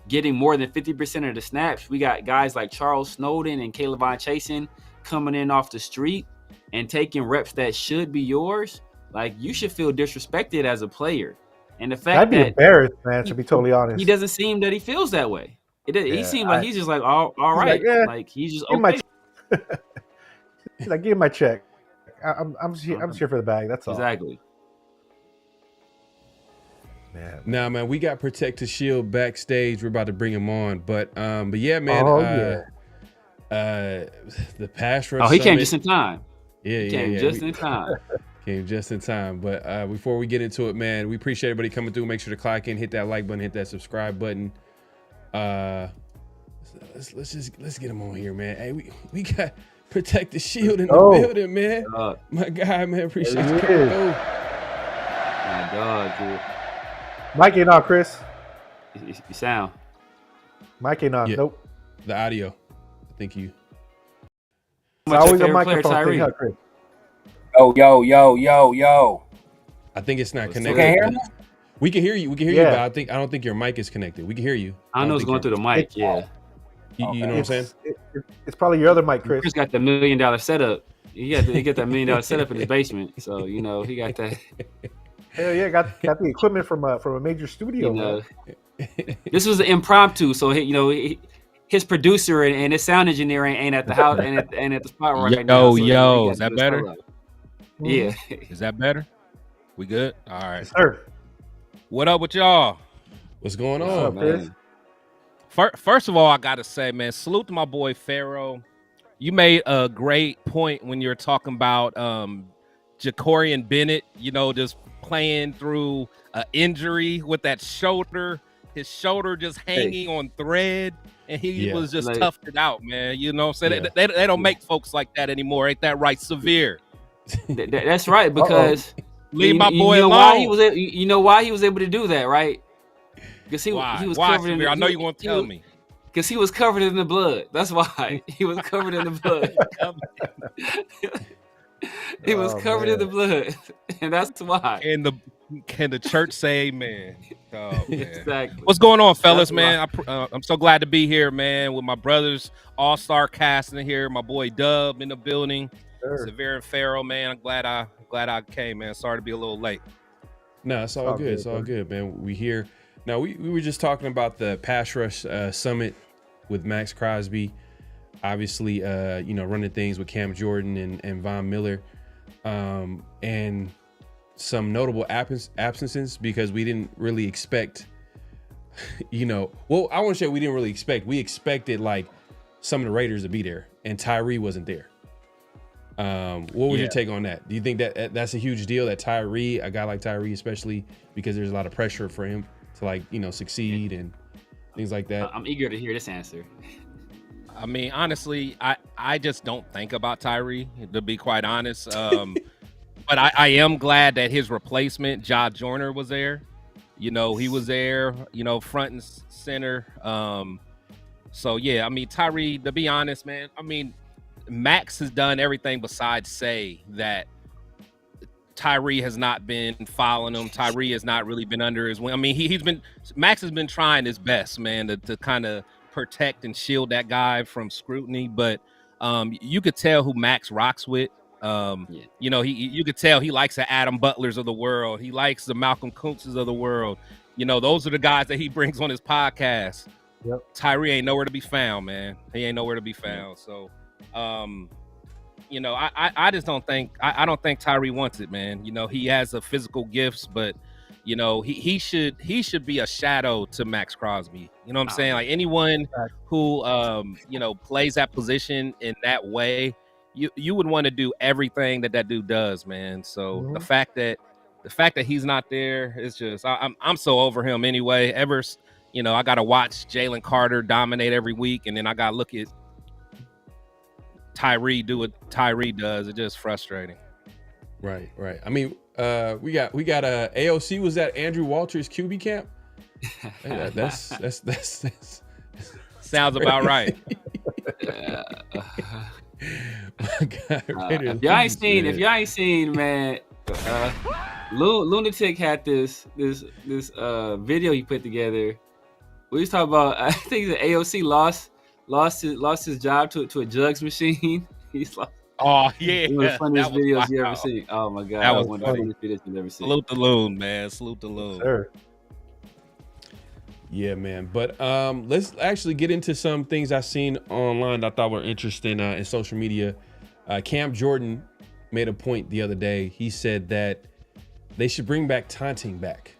getting more than 50% of the snaps. We got guys like Charles Snowden and Caleb Von Chasen coming in off the street and taking reps that should be yours. Like, you should feel disrespected as a player. And the fact I'd be embarrassed, man, to be totally honest. He doesn't seem that he feels that way. He seems like he's just like, all right. Like he's just okay. He's like, give me my check. I'm just here for the bag. That's all. Exactly. Man. Now, man, we got Protect the Shield backstage. We're about to bring him on, but yeah, man. The pass rush. Oh, he came just in time. Yeah, Came just in time. Came just in time. But before we get into it, man, we appreciate everybody coming through. Make sure to click in, hit that like button, hit that subscribe button. Let's get him on here, man. Hey, we got Protect the Shield in the building, man. My guy, man, appreciate you coming through. My dog, dude. Mike ain't on, Chris. You sound. Mike ain't on. Yeah. Nope. The audio. I think you. It's always a microphone thing, huh, Chris? Yo. I think it's not connected. You can hear me? We can hear you. We can hear you, but I don't think your mic is connected. We can hear you. I know it's going through the mic. Yeah. You know what I'm saying? It's probably your other mic, Chris. Chris got the $1 million setup. He got that $1 million setup in his basement. So, you know, he got that. Hell yeah, got the equipment from a major studio. You know, this was an impromptu. So, his producer and his sound engineer ain't at the house and at the spot right now. Yo, is that better? Yeah. Is that better? We good? All right. Yes, sir. What up with y'all? What's going on, man? First of all, I gotta say, man, salute to my boy Pharaoh. You made a great point when you were talking about Jacorian Bennett, you know, just playing through an injury with that shoulder, his shoulder just hanging on thread, and he was just toughed it out, man. You know what I'm saying? They don't make folks like that anymore. Ain't that right, Severe? That's right, because leave my boy alone. Why he was able to do that, right? Because he was covered in. I know you want to tell me. Because he was covered in the blood. That's why he was covered in the blood. He was covered in the blood, and that's why. Can the church say amen? Oh, man. Exactly. What's going on, fellas, man? I'm so glad to be here, man, with my brothers, all-star cast in here. My boy Dub in the building. Severe and Pharaoh, man. I'm glad I came, man. Sorry to be a little late. No, it's all good. It's all good, man. We here. Now, we were just talking about the pass rush summit with Max Crosby. Obviously, running things with Cam Jordan and Von Miller. And some notable absences because we didn't really expect, I want to say we didn't really expect. We expected, like, some of the Raiders to be there, and Tyree wasn't there. What was your take on that? Do you think that that's a huge deal that Tyree, a guy like Tyree, especially because there's a lot of pressure for him to succeed and things like that? I'm eager to hear this answer. I mean, honestly, I just don't think about Tyree, to be quite honest. But I am glad that his replacement, Ja Joyner, was there. He was there, front and center. So yeah, I mean, Tyree, to be honest, man, I mean, Max has done everything besides say that Tyree has not been following him. Tyree has not really been under his wing. I mean, Max has been trying his best, man, to kind of protect and shield that guy from scrutiny. But you could tell who Max rocks with. You could tell he likes the Adam Butlers of the world. He likes the Malcolm Kuntzes of the world. Those are the guys that he brings on his podcast. Yep. Tyree ain't nowhere to be found, man. He ain't nowhere to be found. So, I just don't think I don't think Tyree wants it, man. He has the physical gifts, but you know, he should be a shadow to Max Crosby. You know what I'm saying? Like anyone who you know, plays that position in that way, you would want to do everything that dude does, man. So the fact that he's not there is just I'm so over him anyway. You know, I got to watch Jalen Carter dominate every week, and then I got to look at Tyree do what Tyree does. It's just frustrating. Right. I mean, we got AOC was at Andrew Walters' QB camp. Yeah, that's sounds about right. If y'all ain't seen, man, Lunatic had this video he put together. We was talking about, I think the AOC lost his job to a jugs machine. He's like, oh yeah, one of the funniest videos you ever seen. Oh my god, that was one of the funniest videos you've ever seen. Salute the loon, man. Salute the loon. Sure. Yeah, man. But let's actually get into some things I seen online that I thought were interesting in social media. Cam Jordan made a point the other day. He said that they should bring back taunting back.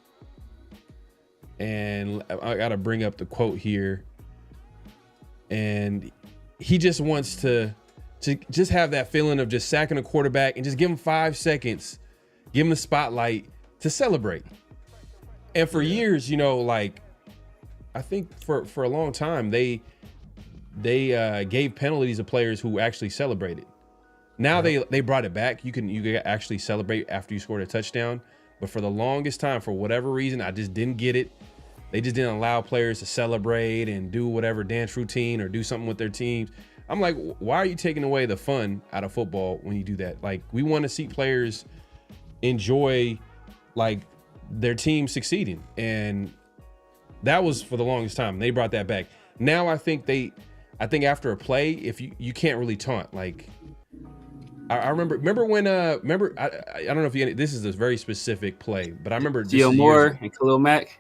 And I got to bring up the quote here. And he just wants to just have that feeling of just sacking a quarterback and just give him 5 seconds, give him the spotlight to celebrate. And for years, you know, like, I think for a long time, they gave penalties to players who actually celebrated. Now they brought it back. You can actually celebrate after you scored a touchdown. But for the longest time, for whatever reason, I just didn't get it. They just didn't allow players to celebrate and do whatever dance routine or do something with their teams. I'm like, why are you taking away the fun out of football when you do that? Like, we want to see players enjoy, like, their team succeeding. And that was for the longest time. They brought that back. Now I think after a play, if you can't really taunt. Like, I remember when I don't know if this is a very specific play, but I remember Gio Moore and Khalil Mack.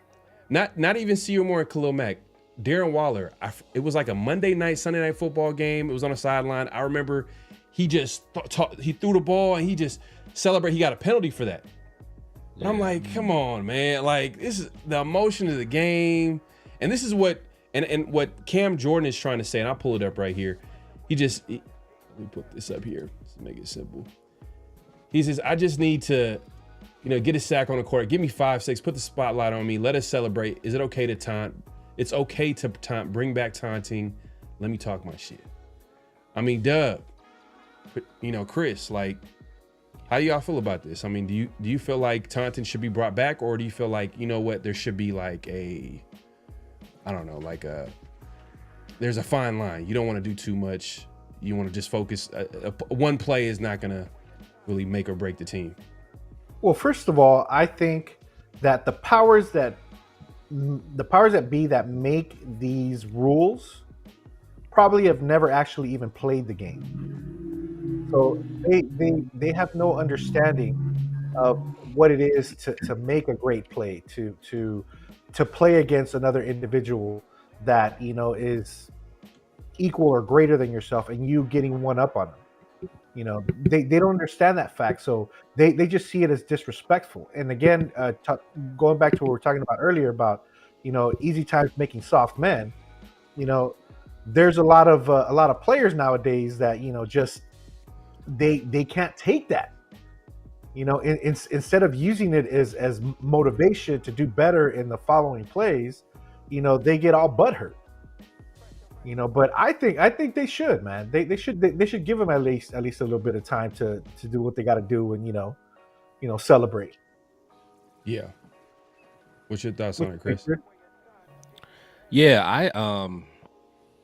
Not even Gio Moore and Khalil Mack. Darren Waller. It was like a Monday night, Sunday night football game. It was on a sideline. I remember he just he threw the ball and he just celebrated. He got a penalty for that. And I'm like, come on, man. Like, this is the emotion of the game. And this is what what Cam Jordan is trying to say, and I'll pull it up right here. Let me put this up here to make it simple. He says, I just need to, get a sack on the court. Give me 5, 6, put the spotlight on me. Let us celebrate. Is it okay to taunt? It's okay to taunt. Bring back taunting. Let me talk my shit. I mean, Doug, Chris, like, how do y'all feel about this? I mean, do you feel like taunting should be brought back, or do you feel like, there should be like there's a fine line. You don't want to do too much. You want to just focus. One play is not going to really make or break the team. Well, first of all, I think that the powers that be that make these rules probably have never actually even played the game. So they have no understanding of what it is to make a great play, to play against another individual that is equal or greater than yourself, and you getting one up on them. They don't understand that fact, so they just see it as disrespectful. And again, going back to what we were talking about earlier about easy times making soft men. There's a lot of players nowadays that just they can't take that. Instead of using it as motivation to do better in the following plays, they get all butthurt. But I think they should, man. They should give them at least a little bit of time to do what they got to do and celebrate. Yeah. What's your thoughts on it, Chris? Yeah, I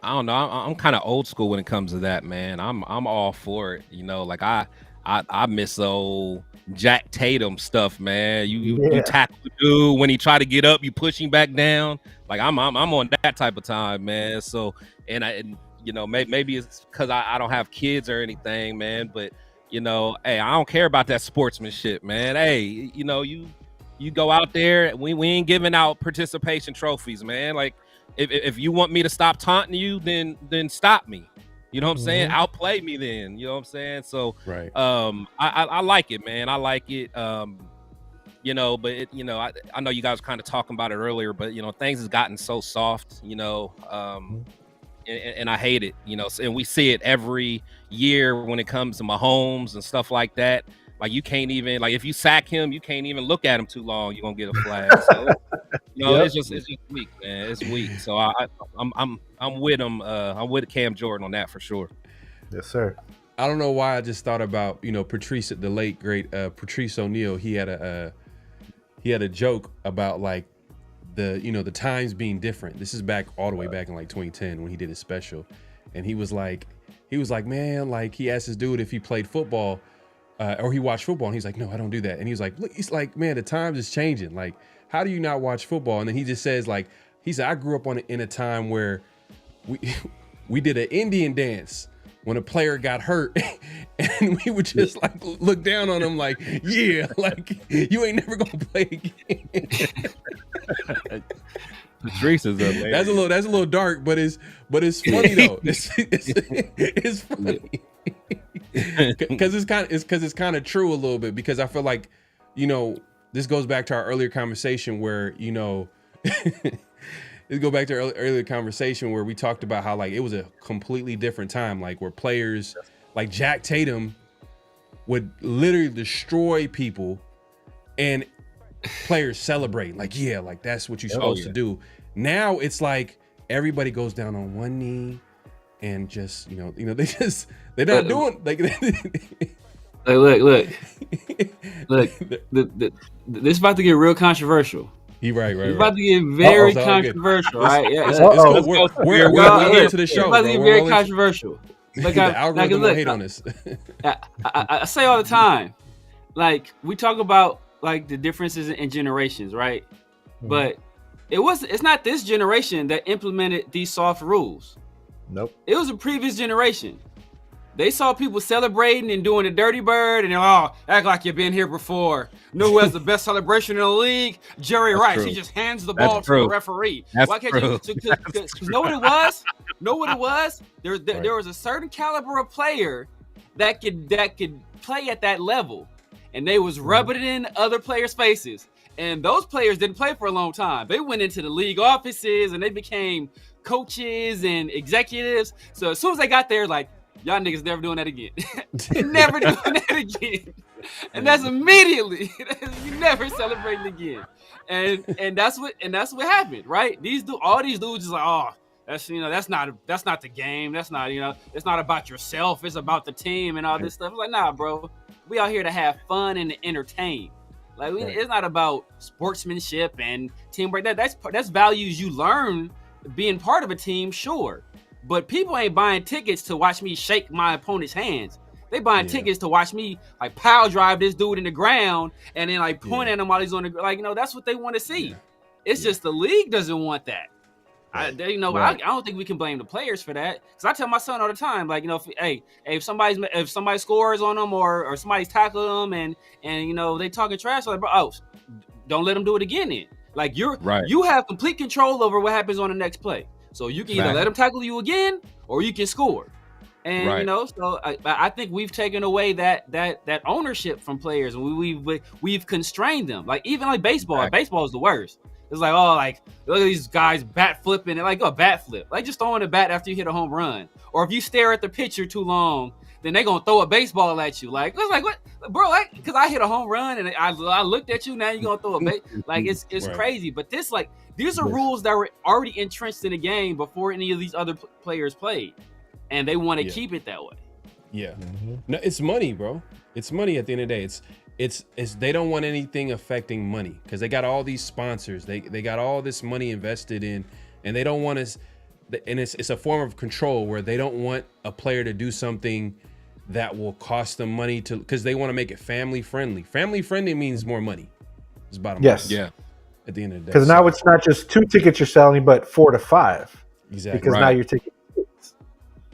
don't know. I'm kind of old school when it comes to that, man. I'm all for it. Like I miss the old Jack Tatum stuff, man. You tackle the dude when he try to get up, you push him back down. Like I'm on that type of time, man. So maybe it's because I don't have kids or anything, man. But hey, I don't care about that sportsmanship, man. Hey, you go out there. We ain't giving out participation trophies, man. Like if you want me to stop taunting you, then stop me. You know what I'm saying? Outplay me then. You know what I'm saying? So right. I like it, man. I like it. But I know you guys were kind of talking about it earlier, but things has gotten so soft, and I hate it, and we see it every year when it comes to Mahomes and stuff like that. Like you can't even, like if you sack him, you can't even look at him too long. You're gonna get a flag. So it's just weak, man. It's weak. So I'm with him. I'm with Cam Jordan on that for sure. Yes, sir. I don't know why I just thought about Patrice, the late great Patrice O'Neal. He had a joke about like the times being different. This is back all the way back in like 2010 when he did his special, and he was like, man, like he asked this dude if he played football or he watched football, and he's like, no, I don't do that. And he was like, look, he's like, man, the times is changing. Like, how do you not watch football? And then he just says like, he said, I grew up in a time where we did an Indian dance when a player got hurt, and we would just like look down on him like, yeah, like you ain't never gonna play again. Patrice is up there. That's a little dark, but it's funny though. It's funny because it's kind of true a little bit, because I feel like this goes back to our earlier conversation where Let's go back to our earlier conversation where we talked about how like it was a completely different time, like where players like Jack Tatum would literally destroy people and players celebrate like, yeah, like that's what you're supposed to do. Now it's like everybody goes down on one knee and just they're not doing like look this is about to get real controversial. Right. It's about to get very controversial, right? Yeah, we're well into the show. It's about to get very controversial. Like the algorithm will hate on this. I say all the time, like we talk about like the differences in generations, right? But it's not this generation that implemented these soft rules. Nope. It was a previous generation. They saw people celebrating and doing the dirty bird, and they're act like you've been here before. Know who has the best celebration in the league? Jerry Rice. True. He just hands the ball to the referee. Why can't you? Because know what it was? Know what it was? There was a certain caliber of player that could play at that level, and they was rubbing it in other players' faces. And those players didn't play for a long time. They went into the league offices and they became coaches and executives. So as soon as they got there, like, y'all niggas never doing that again. Never doing that again. And that's immediately. You never celebrating again. And that's what happened, right? All these dudes is like, that's not the game. That's not, it's not about yourself. It's about the team and all this stuff. It's like, nah, bro. We out here to have fun and to entertain. Like it's not about sportsmanship and teamwork. That's values you learn being part of a team, sure. But people ain't buying tickets to watch me shake my opponent's hands. They buying tickets to watch me like power drive this dude in the ground and then like point at him while he's on the that's what they want to see. It's just the league doesn't want that. I don't think we can blame the players for that. Because I tell my son all the time, like, if somebody scores on them or somebody's tackling them and they talking trash, like, bro, don't let them do it again then. Like you have complete control over what happens on the next play. So you can either let them tackle you again or you can score. And so I think we've taken away that ownership from players, and we've constrained them. Like even like baseball, baseball is the worst. It's like, look at these guys bat flipping and like a bat flip. Like just throwing a bat after you hit a home run. Or if you stare at the pitcher too long, then they're gonna throw a baseball at you. Like it's like what, bro? Like because I hit a home run and I looked at you, now you're gonna throw a base. Like it's crazy. But these are rules that were already entrenched in the game before any of these other players played, and they want to keep it that way. Yeah, no, it's money, bro. It's money at the end of the day. It's they don't want anything affecting money because they got all these sponsors. They got all this money invested in, and they don't want us. And it's a form of control where they don't want a player to do something that will cost them money because they want to make it family friendly. Family friendly means more money. It's bottom line. Yeah. At the end of the day, because now it's not just 2 tickets you're selling, but 4 to 5. Exactly. Because now you're taking tickets.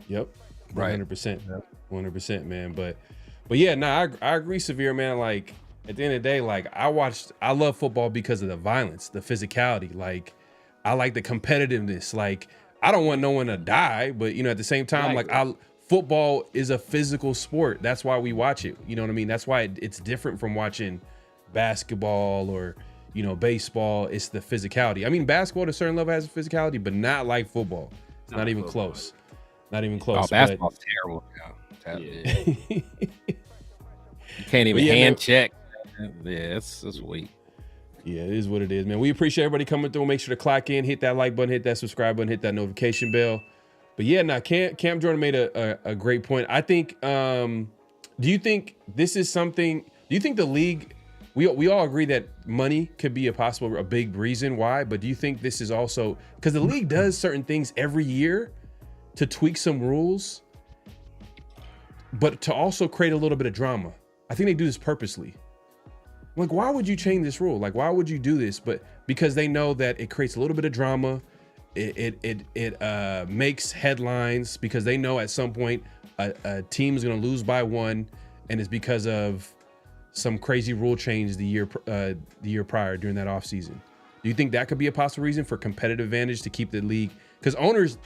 Yep. 100%. 100%, man. But yeah, no, I agree, Severe, man. Like at the end of the day, like I love football because of the violence, the physicality. Like I like the competitiveness. Like I don't want no one to die, but at the same time, football is a physical sport. That's why we watch it. You know what I mean? That's why it's different from watching basketball or baseball. It's the physicality. I mean, basketball to a certain level has a physicality, but not like football. It's not even close. Not even close. Oh, basketball's terrible. Yeah. You can't even hand check. Yeah, it's weak. Yeah, it is what it is, man. We appreciate everybody coming through. Make sure to clock in, hit that like button, hit that subscribe button, hit that notification bell. But yeah, Cam Jordan made a great point. I think, do you think this is something, do you think the league, we all agree that money could be a big reason why, but do you think this is also, because the league does certain things every year to tweak some rules, but to also create a little bit of drama. I think they do this purposely. Like, why would you change this rule? Like, why would you do this? But because they know that it creates a little bit of drama. It makes headlines because they know at some point a team is going to lose by 1, and it's because of some crazy rule change the year prior during that offseason. Do you think that could be a possible reason for competitive advantage to keep the league? Because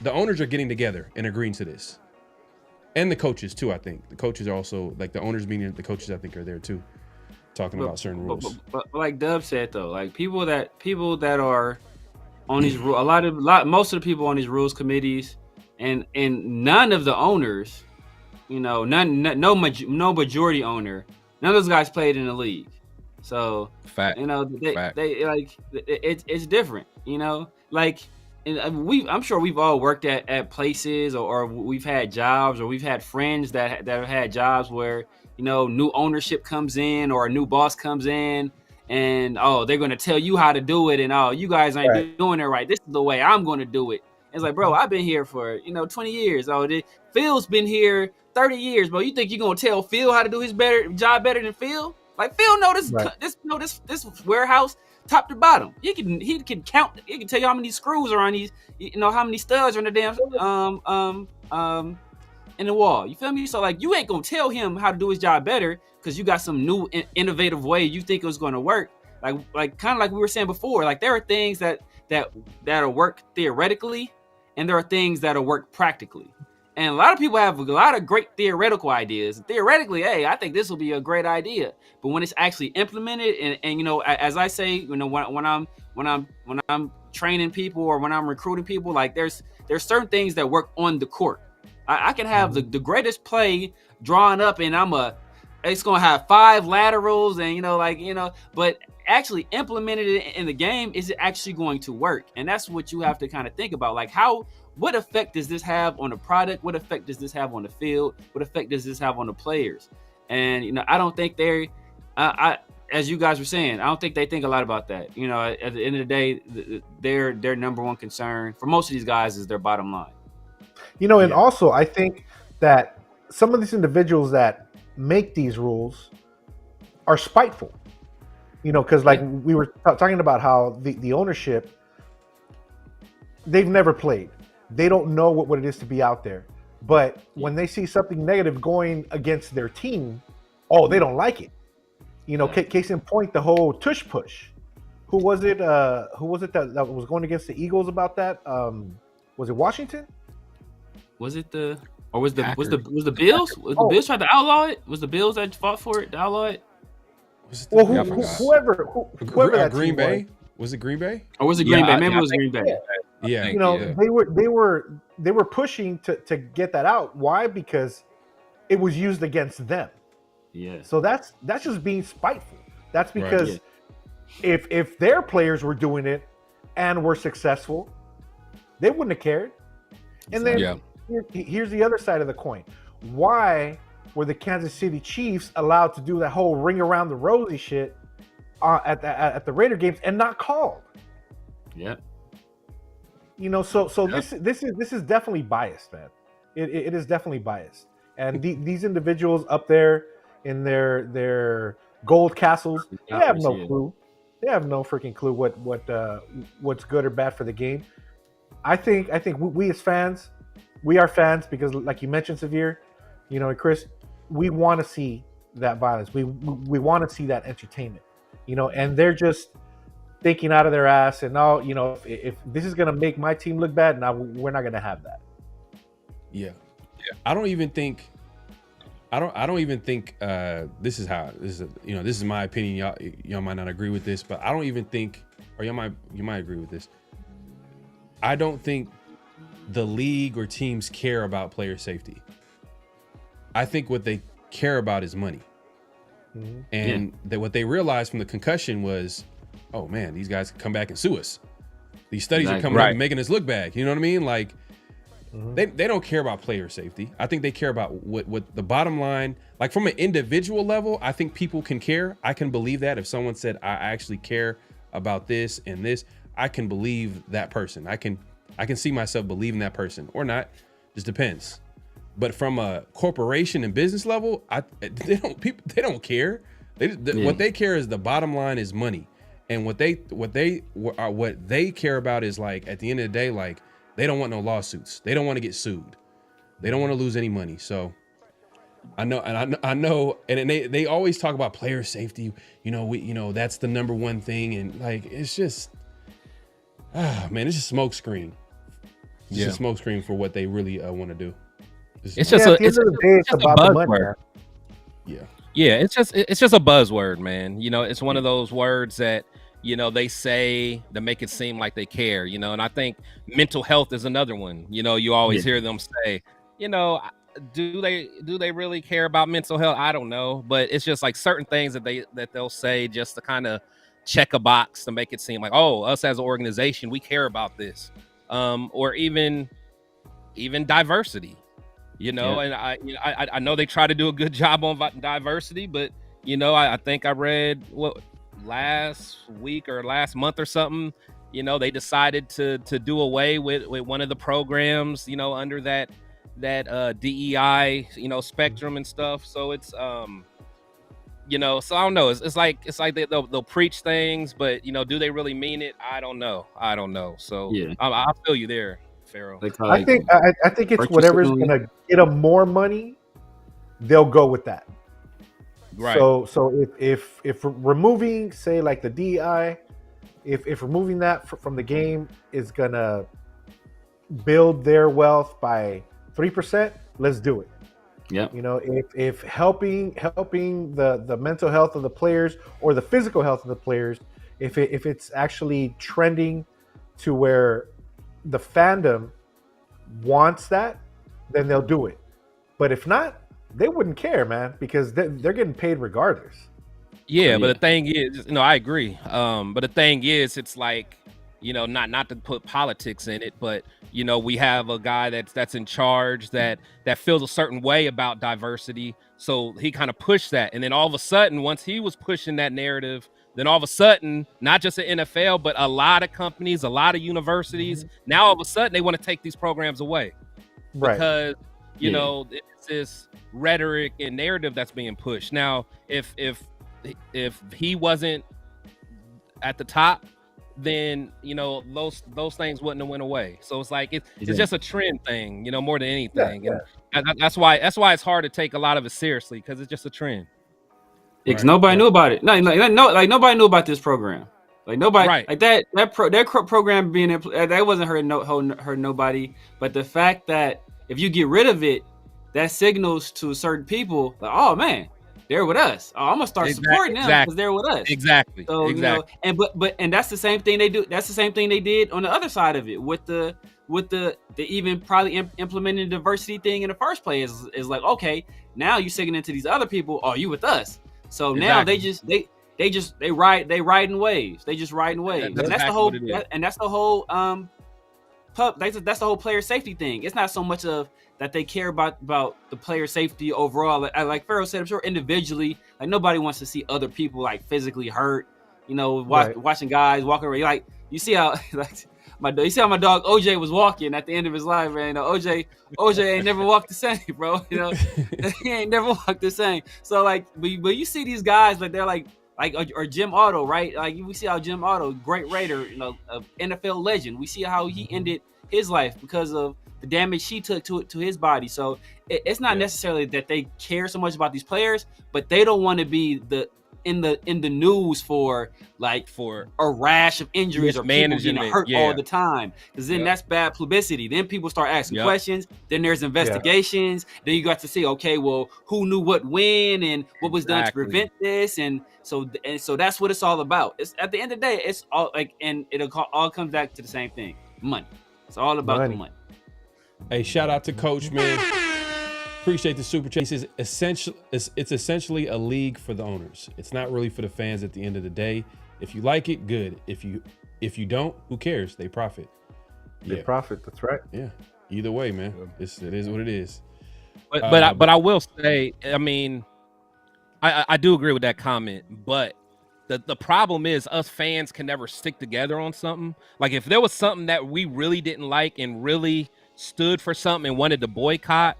the owners are getting together and agreeing to this, and the coaches too. I think the coaches are also, like, the owners meaning the coaches, I think, are there too, talking about certain rules. But like Dub said though, like people that are on these rules, most of the people on these rules committees, and none of the owners, no majority owner, none of those guys played in the league. So Fact. They like it's different, like. And I'm sure we've all worked at places, or we've had jobs, or we've had friends that have had jobs where new ownership comes in, or a new boss comes in, and they're going to tell you how to do it, and you guys ain't doing it right. This is the way I'm going to do it. It's like, bro, I've been here for 20 years. Phil's been here 30 years, bro. You think you're going to tell Phil how to do his job better than Phil? Like, Phil know this warehouse top to bottom. He can count. He can tell you how many screws are on these. How many studs are in the damn in the wall. You feel me? So like, you ain't gonna tell him how to do his job better because you got some new innovative way you think it was going to work. Like kind of like we were saying before. Like, there are things that'll work theoretically, and there are things that'll work practically. And a lot of people have a lot of great theoretical ideas. Theoretically, hey, I think this will be a great idea. But when it's actually implemented, and as I say, when I'm training people or when I'm recruiting people, like there's certain things that work on the court. I can have the greatest play drawn up, and it's gonna have 5 laterals, and but actually implemented it in the game, is it actually going to work? And that's what you have to kind of think about. Like, what effect does this have on the product? What effect does this have on the field? What effect does this have on the players? And I don't think as you guys were saying, I don't think they think a lot about that. At the end of the day, their number one concern for most of these guys is their bottom line. And also I think that some of these individuals that make these rules are spiteful. Because like we were talking about how the ownership, they've never played. They don't know what it is to be out there. But when they see something negative going against their team, they don't like it. Case in point, the whole tush push. Who was it that was going against the Eagles about that? Was it Washington? Was it was the Bills? Was the Bills tried to outlaw it? Was the Bills that fought for it to outlaw it? Well, whoever that Green Bay was it Green Bay? Or was it Green Bay? Maybe it was Green Bay. Yeah. They were pushing to get that out. Why? Because it was used against them. Yeah. So that's just being spiteful. That's because if their players were doing it and were successful, they wouldn't have cared. And then here's the other side of the coin. Why were the Kansas City Chiefs allowed to do that whole ring around the rosy shit at the Raider games and not called? Yeah. So this is definitely biased, man. It is definitely biased. And these individuals up there in their gold castles, they have no clue. They have no freaking clue what's good or bad for the game. I think we as fans, we are fans because, like you mentioned, Severe, and Chris, we want to see that violence. We want to see that entertainment, and they're just thinking out of their ass. And now, if this is gonna make my team look bad, now we're not gonna have that. Yeah. I don't even think I don't even think this is my opinion. Y'all might not agree with this, but I don't even think, or you might agree with this. I don't think the league or teams care about player safety. I think what they care about is money. Mm-hmm. And that what they realized from the concussion was, oh man, these guys can come back and sue us. These studies are coming out and making us look bad. You know what I mean? Like, they don't care about player safety. I think they care about what the bottom line, like from an individual level, I think people can care. I can believe that if someone said, I actually care about this and this, I can believe that person. I can see myself believing that person or not. Just depends. But from a corporation and business level, they don't care. What they care is the bottom line is money, and what they care about is, like, at the end of the day, like, they don't want no lawsuits. They don't want to get sued. They don't want to lose any money. So I know, and they always talk about player safety. That's the number one thing, and like it's just, man, it's just smoke screen. It's just a smoke screen for what they really want to do. It's just it's about the money. Yeah, it's just a buzzword, man. It's one of those words that they say to make it seem like they care. And I think mental health is another one. You always hear them say, do they really care about mental health? I don't know, but it's just like certain things that they'll say just to kind of check a box to make it seem like, oh, us as an organization, we care about this, or even diversity. And I know they try to do a good job on diversity, but I think I read last week or last month or something, they decided to do away with one of the programs, under that DEI, spectrum and stuff. So it's, so I don't know. It's like they'll preach things, but do they really mean it? I don't know. So I feel you there, Pharaoh. I think it's whatever's gonna get them more money, they'll go with that. Right. So if removing, say, like the DEI, if removing that from the game is gonna build their wealth by 3%, let's do it. Yeah. If helping the mental health of the players or the physical health of the players, if it's actually trending to where the fandom wants that, then they'll do it. But if not, they wouldn't care, man, because they're getting paid regardless. Yeah, but the thing is, I agree. But the thing is, it's like, not to put politics in it, but we have a guy that's in charge that feels a certain way about diversity, so he kind of pushed that, and then all of a sudden, once he was pushing that narrative, then all of a sudden, not just the NFL, but a lot of companies, a lot of universities, now all of a sudden they want to take these programs away, right? Because it's this rhetoric and narrative that's being pushed. Now, if he wasn't at the top, then those things wouldn't have went away. So it's like it's just a trend thing, more than anything. And that's why it's hard to take a lot of it seriously, because it's just a trend. Because nobody knew about it. Nobody knew about this program. Like nobody, like that program being that wasn't hurting nobody. But the fact that if you get rid of it, that signals to certain people like, oh man, they're with us. Oh, I'm gonna start supporting them because they're with us. Exactly. So and that's the same thing they do. That's the same thing they did on the other side of it with the even probably implementing the diversity thing in the first place is like, okay, now you're singing into these other people. Oh, you with us? So now they riding waves. They just riding waves. That's the whole that's the whole player safety thing. It's not so much of that they care about the player safety overall. Like Pharaoh said, I'm sure individually, like nobody wants to see other people like physically hurt. Watching guys walking around. Like you see how my dog OJ was walking at the end of his life, man. OJ ain't never walked the same, bro. He ain't never walked the same. So like, but you see these guys like they're like or Jim Otto, right? Like we see how Jim Otto, great Raider, a NFL legend. We see how he ended his life because of the damage he took to his body. So it's not necessarily that they care so much about these players, but they don't want to be in the news for a rash of injuries or people getting hurt all the time, because then that's bad publicity. Then people start asking questions. Then there's investigations. Then you got to see, okay, well, who knew what when and what was done to prevent this, and so that's what it's all about. It's at the end of the day, it's all like, and it all comes back to the same thing: money. It's all about the money. Hey, shout out to Coach, man. Appreciate the super chat. It's essentially a league for the owners. It's not really for the fans at the end of the day. If you like it, good. If you don't, who cares? They profit. They profit. That's right. Yeah. Either way, man. It is what it is. But I will say, I mean, I do agree with that comment, but the problem is us fans can never stick together on something. Like if there was something that we really didn't like and really stood for something and wanted to boycott,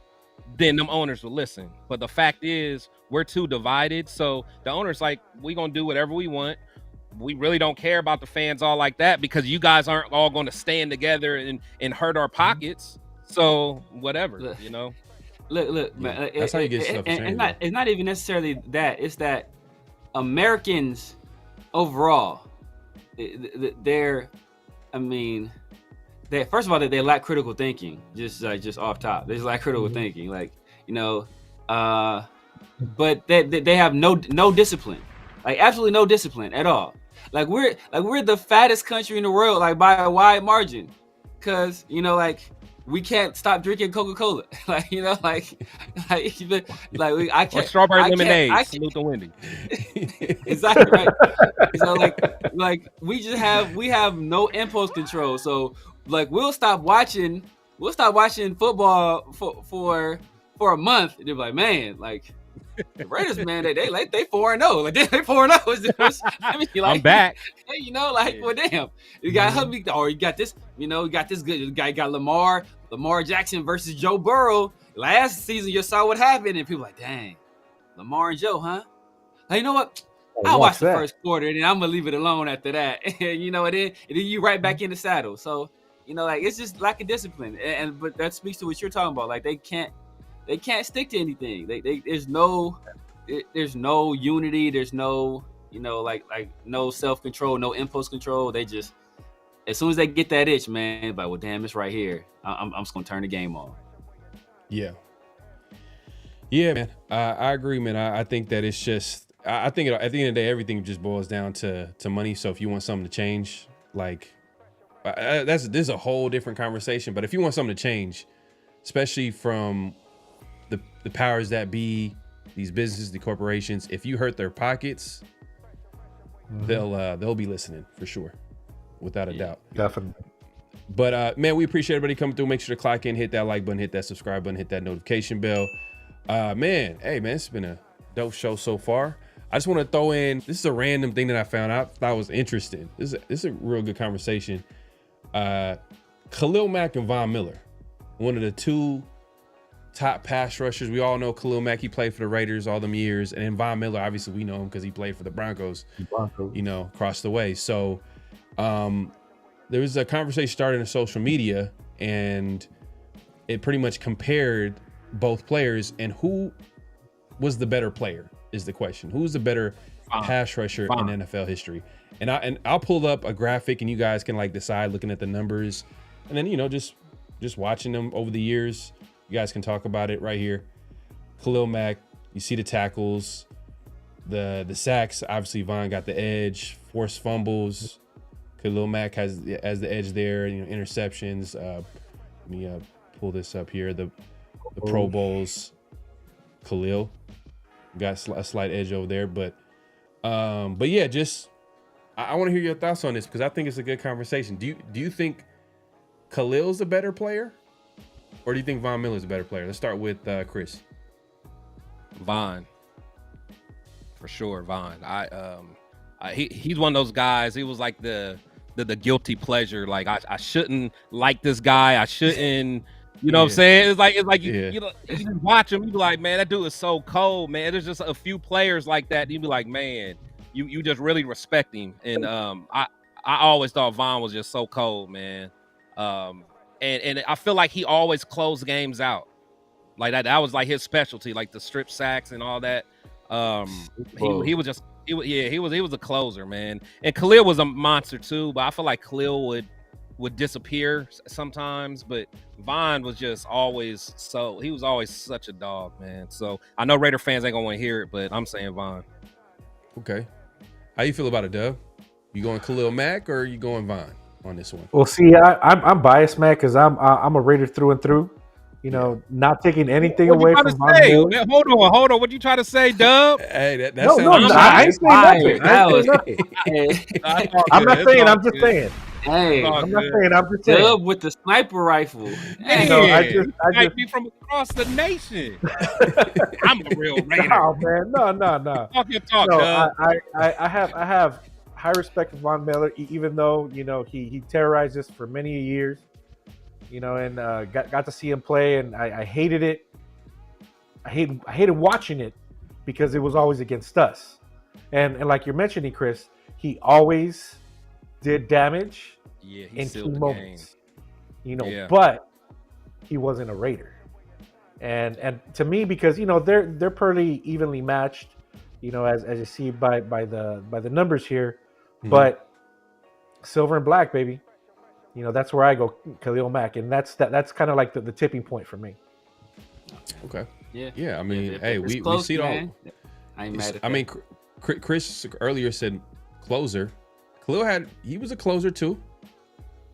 then them owners will listen. But the fact is, we're too divided. So the owner's like, we gonna do whatever we want. We really don't care about the fans all like that, because you guys aren't all going to stand together and hurt our pockets. So whatever, you know. Look, man. That's how you get stuff changed. It's not even necessarily that. It's that Americans overall, first of all, they lack critical thinking. Just off top, they just lack critical thinking. Like, you know, but they have no discipline, like absolutely no discipline at all. Like we're the fattest country in the world, like by a wide margin, because you know, like we can't stop drinking Coca-Cola. Like, you know, I can't. Or strawberry lemonade. Salute the Wendy. Exactly right. So like we have no impulse control. So like we'll stop watching football for a month. And they're like, man, like the Raiders, man, they 4-0. Like they 4-0. I mean, like, I'm back. You know, like, well, damn, you got you got this. You know, you got this good guy. You got Lamar Jackson versus Joe Burrow. Last season, you saw what happened, and people like, dang, Lamar and Joe, huh? Like, you know what? I'll watch the first quarter, and then I'm gonna leave it alone after that. And you know, and then you right back in the saddle. So, you know, like it's just lack of discipline, but that speaks to what you're talking about. Like they can't stick to anything. There's no unity. There's no, you know, like no self-control, no impulse control. They just, as soon as they get that itch, man, like, well, damn, it's right here. I'm just gonna turn the game on. Yeah, man. I agree, man. I think that it's just. I think at the end of the day, everything just boils down to money. So if you want something to change, like this is a whole different conversation. But if you want something to change, especially from the powers that be, these businesses, the corporations, if you hurt their pockets, they'll be listening for sure, without a doubt. Definitely. But man, we appreciate everybody coming through. Make sure to clock in, hit that like button, hit that subscribe button, hit that notification bell. Man, it's been a dope show so far. I just want to throw in, this is a random thing that I found out, thought was interesting. This is a real good conversation. Khalil Mack and Von Miller, one of the two top pass rushers. We all know Khalil Mack, he played for the Raiders all them years. And then Von Miller, obviously we know him because he played for the Broncos, you know, across the way. So there was a conversation started on social media, and it pretty much compared both players, and who was the better player is the question. Who's the better pass rusher in NFL history? And I'll pull up a graphic, and you guys can like decide looking at the numbers, and then, you know, just watching them over the years, you guys can talk about it right here. Khalil Mack, you see the tackles, the sacks. Obviously, Von got the edge. Forced fumbles, Khalil Mack has the edge there. You know, interceptions. Let me pull this up here. The Pro Bowls, Khalil got a slight edge over there, but yeah, just I want to hear your thoughts on this, because I think it's a good conversation. Do you think Khalil's a better player, or do you think Von Miller's a better player? Let's start with Chris. Von, for sure. Von. He's one of those guys. He was like the guilty pleasure. Like I shouldn't like this guy. I shouldn't. You know what I'm saying? It's like you know, you just watch him, you be like, man, that dude is so cold, man. There's just a few players like that. You be like, man, you just really respect him. And I always thought Von was just so cold, man. And I feel like he always closed games out. Like that was like his specialty, like the strip sacks and all that. He was He was a closer, man. And Khalil was a monster too, but I feel like Khalil would disappear sometimes, but Von was just always he was always such a dog, man. So I know Raider fans ain't gonna want to hear it, but I'm saying Von. Okay. How you feel about it, Dub? You going Khalil Mack or are you going Von on this one? Well, see, I'm biased, Matt, because I'm a Raider through and through. You know, not taking anything away from Von Miller. Hold on. What you trying to say, Dub? Hey, No, I ain't saying nothing. I'm not saying. I'm just saying. Hey, I'm not saying. I'm just saying. Dub with the sniper rifle. Hey, I just be from across the nation. I'm a real Raider. No, man. No. Talk your talk, No, Dub. I have high respect for Von Miller, even though he terrorized us for many years. And got to see him play, and I hated it. I hated watching it because it was always against us. And like you're mentioning, Chris, he always did damage in key moments. But he wasn't a Raider. And to me, because they're pretty evenly matched, as you see by the numbers here. Mm-hmm. But silver and black, baby. That's where I go, Khalil Mack, and that's kind of like the tipping point for me. Okay. Yeah. I mean, we see it all. I ain't mad at that. I mean, Chris earlier said closer. Khalil he was a closer too,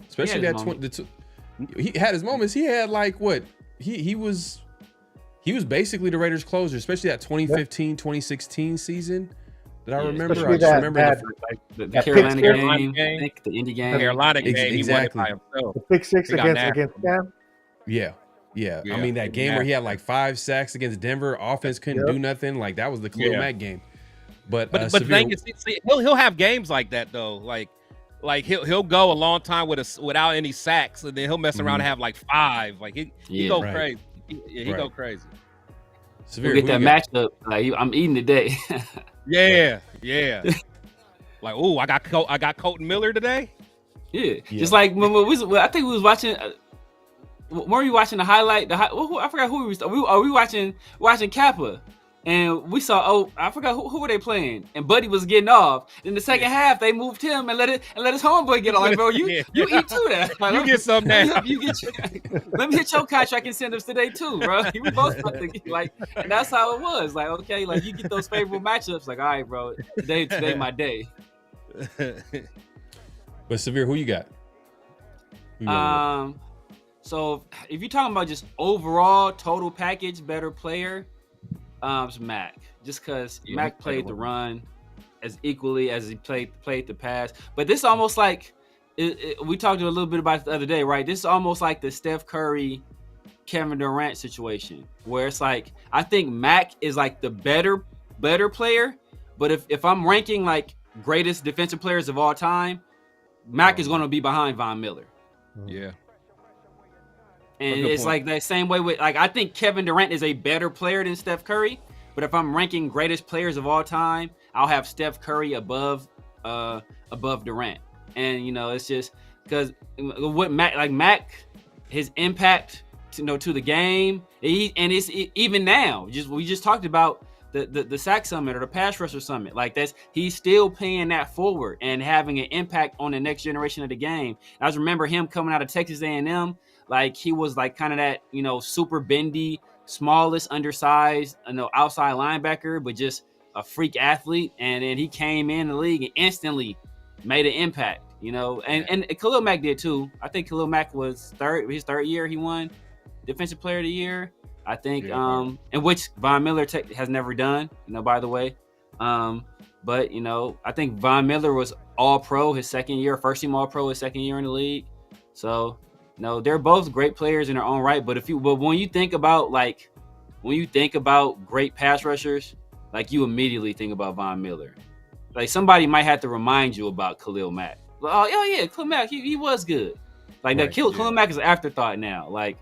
especially that 20. He had his moments. He had like what he was basically the Raiders closer, especially that 2015, 2016 season. That I remember. I just remember the Carolina game, I think the Indy game. Carolina game, exactly. he won it by himself. The pick six against Cam. Yeah. I mean, that game where he had like 5 sacks against Denver, offense couldn't do nothing. Like that was the Khalil Mack game. But the thing is, he'll have games like that though. Like he'll go a long time without any sacks, and then he'll mess around and have like 5. Like he go crazy. He go crazy. Severe, we'll get that matchup. Like I'm eating today. Yeah. Like, oh, I got Colton Miller today. Yeah. Just like I think we was watching. Were we watching the highlight? I forgot who we was. Are we watching Kappa? And we saw, I forgot who were they playing, and Buddy was getting off. In the second half, they moved him and let his homeboy get off. Like, bro, you eat too. That like, you get something now. Let me hit your contract incentives today too, bro. We both like, and that's how it was. Like, okay, like you get those favorable matchups. Like, all right, bro, today my day. But Severe, who you got? So if you're talking about just overall total package, better player. It's Mac, just because Mac played the run as equally as he played the pass. But this almost like we talked a little bit about it the other day, right? This is almost like the Steph Curry, Kevin Durant situation, where it's like I think Mac is like the better player. But if I'm ranking like greatest defensive players of all time, Mac is going to be behind Von Miller. Yeah. And it's like that same way with like I think Kevin Durant is a better player than Steph Curry, but if I'm ranking greatest players of all time, I'll have Steph Curry above Durant. And it's just because what Mac his impact to the game, it's even now. We just talked about the sack summit or the pass rusher summit. Like he's still paying that forward and having an impact on the next generation of the game. I just remember him coming out of Texas A&M. Like he was like kind of that, super bendy, smallest, undersized, outside linebacker, but just a freak athlete. And then he came in the league and instantly made an impact, and Khalil Mack did too. I think Khalil Mack was his third year he won Defensive Player of the Year. I think, and which Von Miller has never done, by the way. But, I think Von Miller was All-Pro his second year, first team All-Pro his second year in the league. So, no, they're both great players in their own right. But when you think about great pass rushers, like you immediately think about Von Miller. Like somebody might have to remind you about Khalil Mack. Oh yeah, Khalil Mack, he was good. Like that Khalil Mack is an afterthought now. Like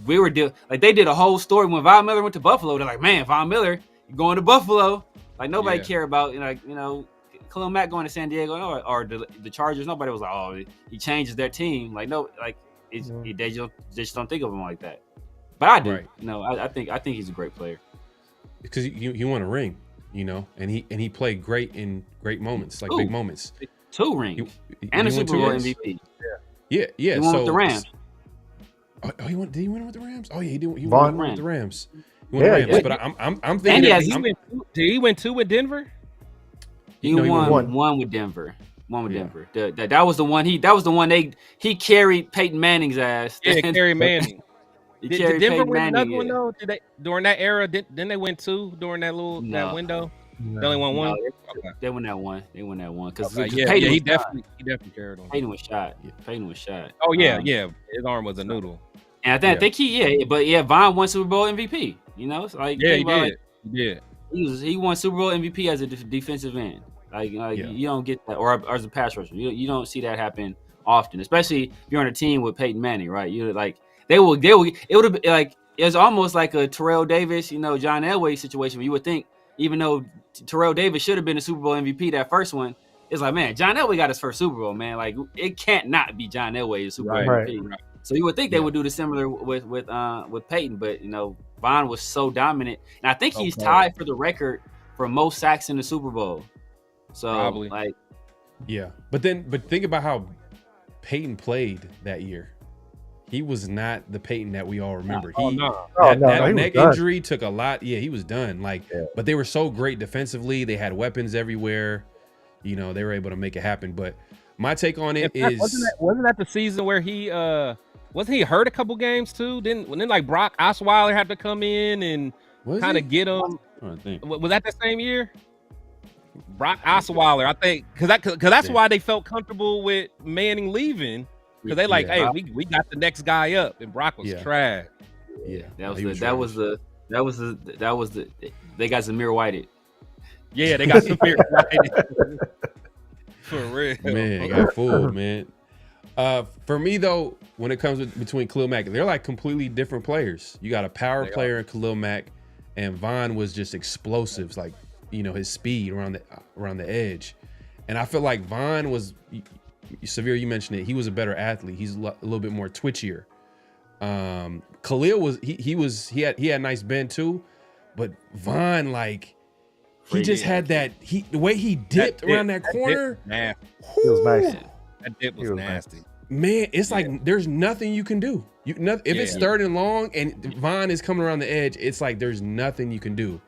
we were they did a whole story when Von Miller went to Buffalo. They're like, man, Von Miller, you're going to Buffalo. Like nobody cared about Khalil Mack going to San Diego or the Chargers. Nobody was like, oh, he changes their team. Like no, like they just don't think of him like that. But I do. Right. No, I think he's a great player because he won a ring. and he played great in great moments, like big moments. 2 rings He and a won Super 2 Bowl rings? MVP. Yeah. He won with the Rams. Did he win with the Rams? Oh yeah, he did. He Vaughn. won with the Rams. He won with the Rams. Yeah. But I'm And thinking. Did he win 2 with Denver? He won one with Denver. Denver. That was the one. He carried Peyton Manning's ass. Yeah, carried Manning. Did Denver Peyton win another Manning, one though? Did they during that era? Didn't they win 2 during that that window? No. They only won 1. They won that one. Because He definitely carried him. Peyton was shot. Peyton was shot. Oh yeah. His arm was a noodle. And I think Vaughn won Super Bowl MVP. It's like he did. He won Super Bowl MVP as a defensive end. You don't get that, or as a pass rusher. You don't see that happen often, especially if you're on a team with Peyton Manning, right? You're like they will. It would have been like it's almost like a Terrell Davis, John Elway situation. Where you would think, even though Terrell Davis should have been a Super Bowl MVP, that first one, it's like, man, John Elway got his first Super Bowl, man. Like it can't not be John Elway Super Bowl MVP. Right. So you would think they would do the similar with Peyton, but Vaughn was so dominant, and I think he's tied for the record for most sacks in the Super Bowl. So probably but think about how Peyton played that year. He was not the Peyton that we all remember. That neck injury took a lot. Yeah, he was done. But they were so great defensively. They had weapons everywhere. They were able to make it happen. But my take on it is wasn't that the season where he wasn't he hurt a couple games too? Didn't like Brock Osweiler have to come in and kind of get him? Was that the same year? Brock Osweiler, I think, because that's why they felt comfortable with Manning leaving, because they like, hey, we got the next guy up, and Brock was trash. Yeah, that was the they got Zamir Whited. Yeah, they got Zamir Whited. For real, man, I got fooled, man. For me though, when it comes between Khalil Mack, they're like completely different players. You got a power player in Khalil Mack, and Vaughn was just explosives, like his speed around the edge. And I feel like Vaughn was, Severe, you mentioned it, he was a better athlete. He's a little bit more twitchier. Khalil was he had nice bend too, but Vaughn, like, he just had that the way he dipped around that corner. It was nice. That dip was nasty. Man, it's like there's nothing you can do. If it's 3rd and long and Vaughn is coming around the edge, it's like there's nothing you can do.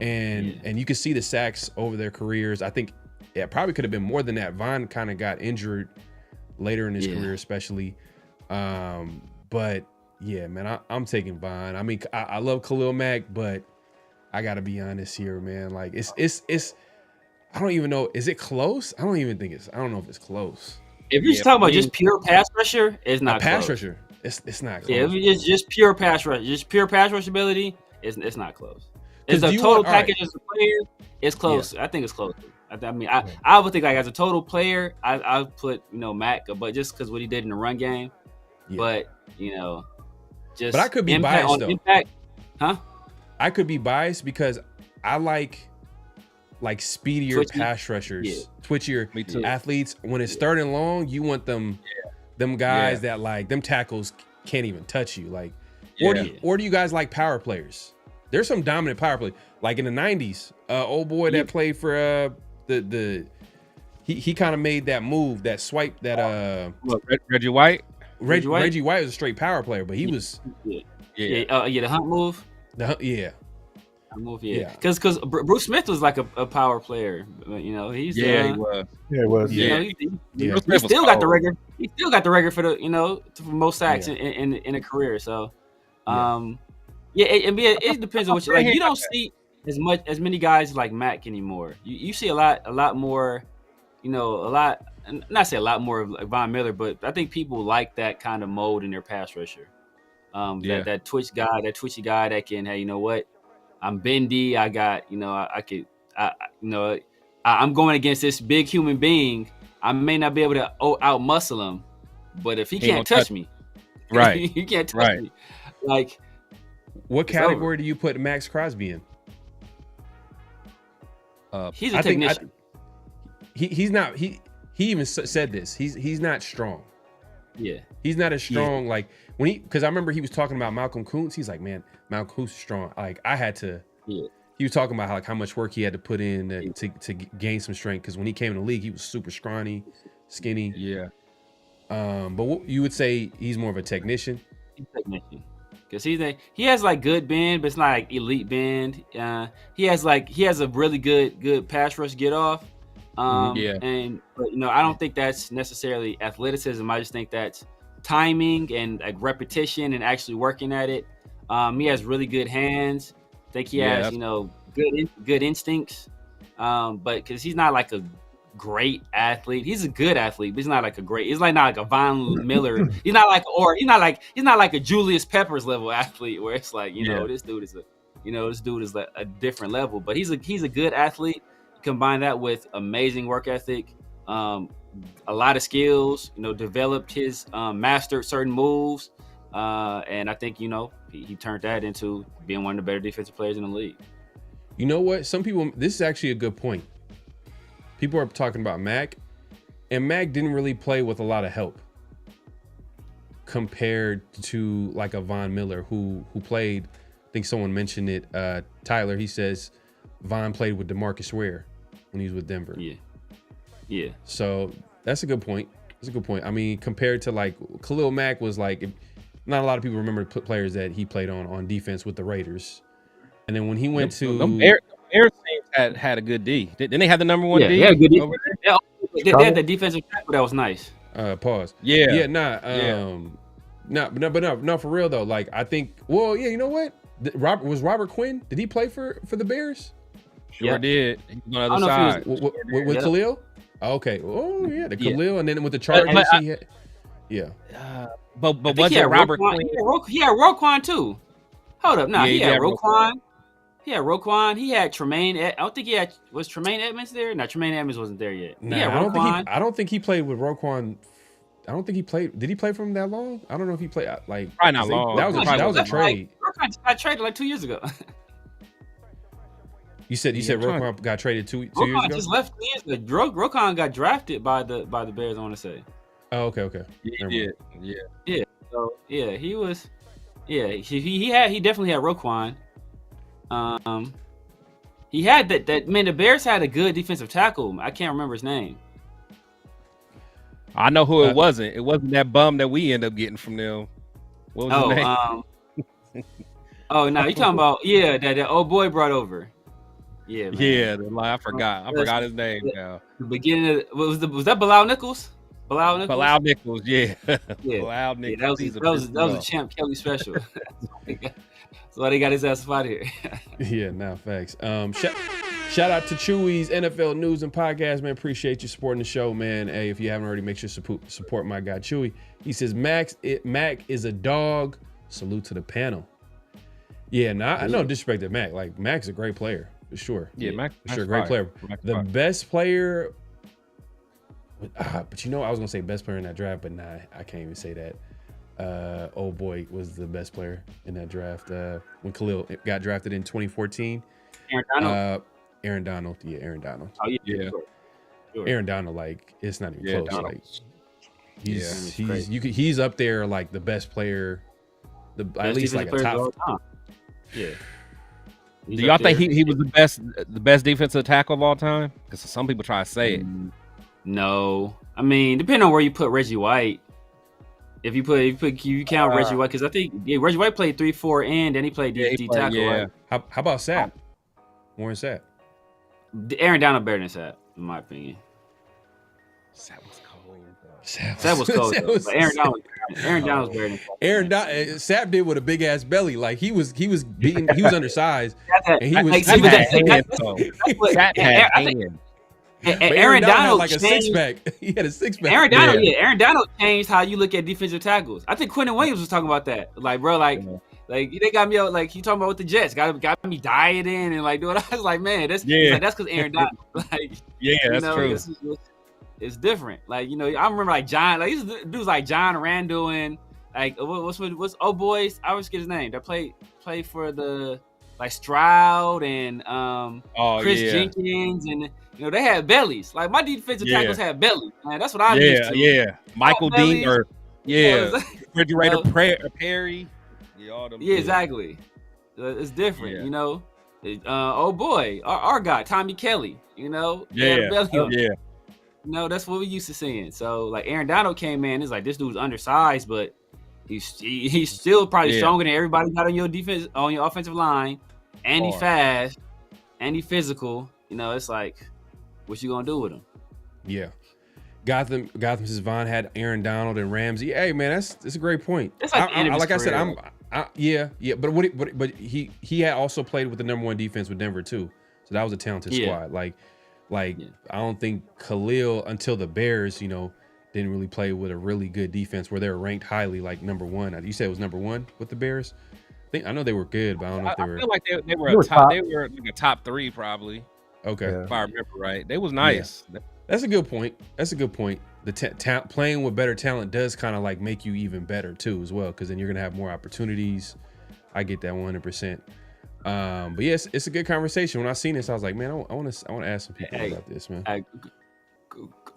And you can see the sacks over their careers. I think it probably could have been more than that. Vaughn kind of got injured later in his career, especially. But yeah, man, I'm taking Vaughn. I mean, I love Khalil Mack, but I gotta be honest here, man. Like it's I don't even know. Is it close? I don't know if it's close. If you're talking about just pure pass rusher, it's not pass close. rusher. It's not close. Yeah, if it's just pure pass rush, ability, it's not close. It's a total package as a player. It's close. Yeah. I think it's close. I mean, I would think like as a total player, I put Mack, but just because what he did in the run game. Yeah. But just. But I could be biased though. Impact, huh? I could be biased because I like speedier pass rushers, twitchier athletes. When it's 3rd and long, you want them guys that like them tackles can't even touch you. Like, or do you guys like power players? There's some dominant power play, like in the 90s. Old boy that played for he kind of made that move, that swipe, that Reggie White. Reggie White was a straight power player, but he was the hunt move. Because Bruce Smith was like a power player, he was. He was. He still got the record. He still got the record for the for most sacks in a career. So, it depends on what you don't see as many guys like Mack anymore. You see a lot more, not say a lot more of like Von Miller, but I think people like that kind of mode in their pass rusher. That twitchy guy that can, hey, you know what? I'm bendy. I got, I'm going against this big human being. I may not be able to out muscle him, but if he can't touch me, right? He can't touch me. Like, what category do you put Max Crosby in? He's a technician. He's not. He even said this. He's not strong. Yeah, he's not as strong. Like because I remember he was talking about Malcolm Kuntz. He's like, man, Malcolm Kuntz is strong. Like I had to. Yeah. he was talking about how much work he had to put in to gain some strength. Because when he came in the league, he was super scrawny, skinny. Yeah. But what you would say he's more of a technician? He's a technician. Because he has like good bend, but it's not like elite bend. He has a really good pass rush get off. But I don't think that's necessarily athleticism. I just think that's timing and like repetition and actually working at it. He has really good hands. I think he has good instincts. But because he's not like a great athlete, he's a good athlete, but he's not like a great. He's like not like a Von Miller. He's not like a Julius Peppers level athlete where it's like this dude is a different level. But he's a good athlete. Combine that with amazing work ethic, a lot of skills. Developed his mastered certain moves, and I think he turned that into being one of the better defensive players in the league. You know what? Some people. This is actually a good point. People are talking about Mac, and Mac didn't really play with a lot of help compared to like a Von Miller who played. I think someone mentioned it. Tyler, he says Von played with DeMarcus Ware when he was with Denver. Yeah. So that's a good point. I mean, compared to like Khalil Mack was like, not a lot of people remember players that he played on defense with the Raiders, and then when he went to Bears teams had a good D. Didn't they have the number one D? Yeah, good D. Over there? They had the defensive tackle that was nice. Pause. Yeah. No, for real though. Like I think. Well, yeah. You know what? Robert Quinn? Did he play for the Bears? Sure did. He was on the other side. With Khalil? Okay. Oh yeah, the Khalil, and then with the Chargers, he had. Yeah. But was it Robert Quinn? He had Roquan too. Hold up, he had Roquan. He had Roquan. He had Tremaine. I don't think was Tremaine Edmonds there? No, Tremaine Edmonds wasn't there yet. I don't think he played with Roquan. I don't think he played. Did he play for him that long? I don't know if he played like. Probably not long. That was a trade. Roquan got traded like 2 years ago. You said Roquan got traded two years ago? Roquan just left 2 years ago. Roquan got drafted by the Bears, I want to say. Oh, okay. Yeah. So he was. Yeah, he definitely had Roquan. He had that man. The Bears had a good defensive tackle. I can't remember his name. I know who it wasn't. It wasn't that bum that we ended up getting from them. What was his name? No, you talking about that old boy brought over. Yeah, man. Yeah. I forgot his name now. The beginning was that Bilal Nichols? Bilal Nichols, yeah. Bilal Nichols. That was a Champ Kelly special. That's why they got his ass out here. Yeah, facts. Shout out to Chewy's NFL News and Podcast, man. Appreciate you supporting the show, man. Hey, if you haven't already, make sure to support my guy Chewy. He says Mac is a dog. Salute to the panel. Yeah, I no disrespect to Mac. Like Mac's a great player for sure. Yeah, Mac for sure, great player. The best player. But I was gonna say best player in that draft, but nah, I can't even say that. Old boy was the best player in that draft when Khalil got drafted in 2014. Aaron Donald. Yeah, Aaron Donald. Oh yeah. Sure. Aaron Donald, like it's not even close. Donald. Like he's up there like the best player, at least like a top. Yeah. Do y'all think he was the best defensive tackle of all time? Because some people try to say it. No, I mean depending on where you put Reggie White. If you count Reggie White, because I think Reggie White played 3-4 and then he played D tackle. Yeah. Right? How about Sapp? Warren Sapp. Aaron Donald better than Sapp, in my opinion. Sapp was cold. Sapp was cold. But Aaron Donald was better than Sapp. Sapp did with a big ass belly. Like he was beating. He was undersized. And he was. Sapp had hands. Aaron Donald had like a six pack. He had a six pack. Aaron Donald changed how you look at defensive tackles. I think Quentin Williams was talking about that. Like, bro, like they got me out. Like he talking about with the Jets, got me dieting and like doing. I was like, man, that's because Aaron Donald. Like, that's true. It's different. Like I remember like John. Like these dudes like John Randall and like what's old boys. I always get his name. That play for the like Stroud and Chris Jenkins and. They had bellies. Like my defensive tackles had bellies. Man, that's what I'm used to. Yeah. Michael Dean or Refrigerator Perry. Yeah, exactly. It's different, Oh boy, our guy Tommy Kelly. You know, he had a belly on him. Yeah. No, that's what we used to seeing. So like Aaron Donald came in, it's like this dude's undersized, but he's still probably stronger than everybody got on your defense, on your offensive line, and he's fast, and he's physical. You know, it's like, what you gonna do with him? Yeah. Gotham since Von had Aaron Donald and Ramsey. Hey man, that's a great point. It's like the end of his like I career. said, but he had also played with the #1 defense with Denver too. So that was a talented squad. Like I don't think Khalil until the Bears, you know, didn't really play with a really good defense where they were ranked highly, like #1. You said it was #1 with the Bears. I know they were good, but I don't know if they were. I feel like they were a top. They were like a top 3 probably. Okay, if I remember right, they was nice. Yeah. That's a good point. The playing with better talent does kind of like make you even better too, as well, because then you're gonna have more opportunities. I get that 100%. But yes, it's a good conversation. When I seen this, I was like, man, I want to ask some people about this, man.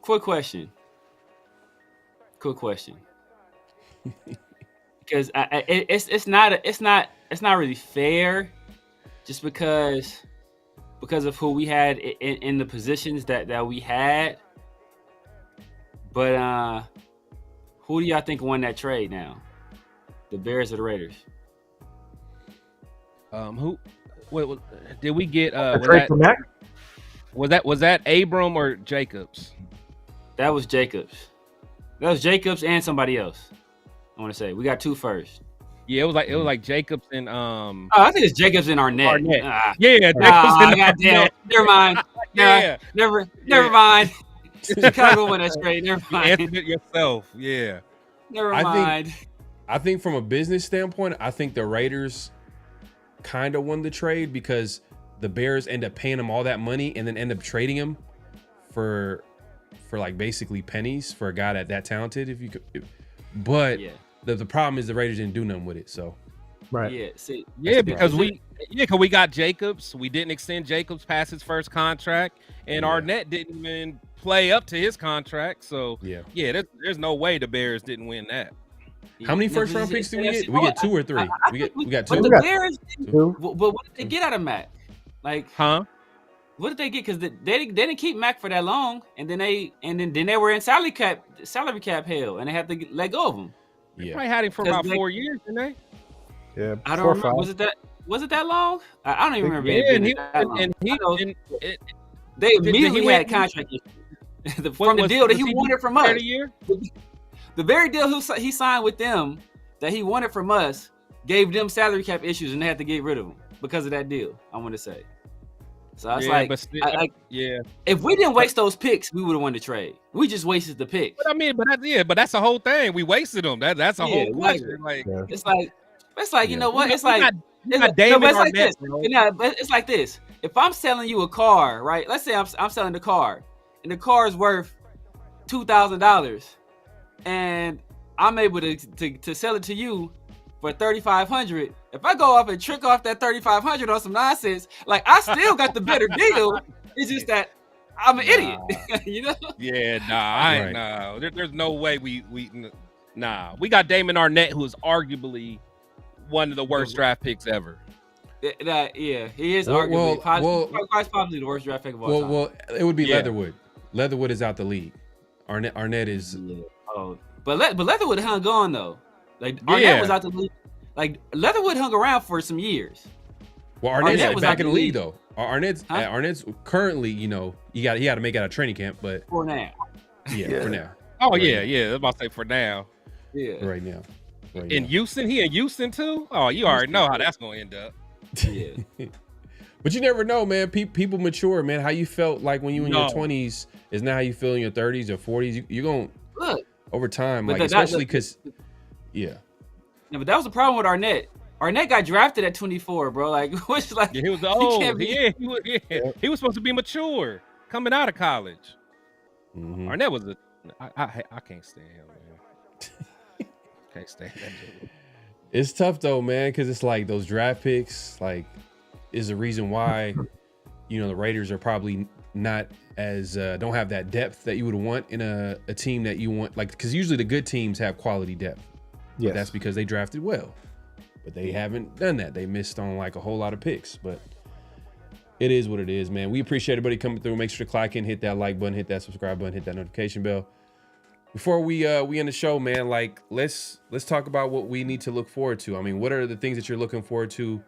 Quick question. Because it's not really fair, just because of who we had in the positions that we had. But who do y'all think won that trade now? The Bears or the Raiders? What did we get? Was that Abram or Jacobs? That was Jacobs. That was Jacobs and somebody else. I want to say we got 2 first. Yeah, it was like Jacobs and I think it's Jacobs and Arnett. Yeah, goddamn. Never mind. Yeah. Never mind. Chicago won that trade. Never mind. Answered it yourself. Yeah. Never mind. I think from a business standpoint, I think the Raiders kind of won the trade because the Bears end up paying him all that money and then end up trading him for like basically pennies for a guy that talented. The problem is the Raiders didn't do nothing with it. So right. Yeah. See. Yeah, because we got Jacobs. We didn't extend Jacobs past his first contract, and Arnett didn't even play up to his contract. So there's no way the Bears didn't win that. How many first round picks do we get? We get 2 or 3. We got 2. But the Bears, but what did they get out of Mac? Like, what did they get? Because they didn't keep Mac for that long, and then they were in salary cap hell, and they had to let go of him. They probably had him for about 4 years, didn't they? Yeah, I don't remember. Was it that long? I don't even remember. They immediately had contract issues from the deal that he wanted from us. The very deal he signed with them that he wanted from us gave them salary cap issues, and they had to get rid of him because of that deal. I want to say. So I was if we didn't waste those picks, we would have won the trade. We just wasted the picks. But that's the whole thing. We wasted them. That's a whole question. It's like you know what? It's like it's like this. If I'm selling you a car, right? Let's say I'm selling the car, and the car is worth $2,000, and I'm able to sell it to you for $3,500. If I go off and trick off that $3,500 on some nonsense, like I still got the better deal. It's just that I'm an idiot, you know? Yeah, There's no way we got Damon Arnett, who is arguably one of the worst draft picks ever. He is arguably possibly the worst draft pick of all time. Well, it would be Leatherwood. Leatherwood is out the league. Arnett is. Yeah. Oh, but Leatherwood hung on though. Like Arnett was out the league. Like Leatherwood hung around for some years. Well, Arnett was back in the league though. Arnett's currently, you know, he got to make it out of training camp, but for now. Yeah, for now. Oh right now. I was about to say for now. Yeah. Right now. In Houston, he in Houston too. Oh, you already know how that's gonna end up. Yeah. But you never know, man. People mature, man. How you felt like when you were in your 20s is not how you feel in your 30s or 40s. You're going to over time, like especially because but that was the problem with Arnett. Arnett got drafted at 24, bro. Like, which like he was old. He was supposed to be mature coming out of college. Mm-hmm. Arnett was I can't stand him, man. Can't stand that dude. It's tough though, man, because it's like those draft picks, like, is the reason why, you know, the Raiders are probably not as don't have that depth that you would want in a team that you want, like, because usually the good teams have quality depth. Yeah, that's because they drafted well, but they haven't done that. They missed on like a whole lot of picks. But It is what it is, man. We appreciate everybody coming through. Make sure to click in, hit that like button, hit that subscribe button, hit that notification bell. Before we end the show, man, like let's talk about what we need to look forward to. I mean, what are the things that you're looking forward to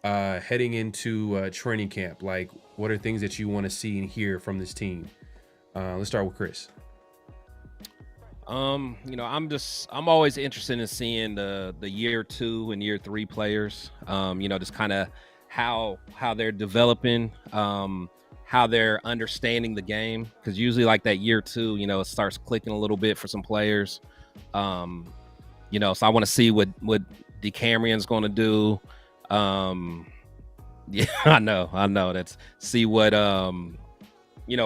heading into training camp? Like, what are things that you want to see and hear from this team? Let's start with Chris. I'm always interested in seeing the year 2 and year 3 players. Just kind of how they're developing, how they're understanding the game, because usually like that year 2, it starts clicking a little bit for some players. So I want to see what DeCamrion's going to do. Yeah, I know. That's see what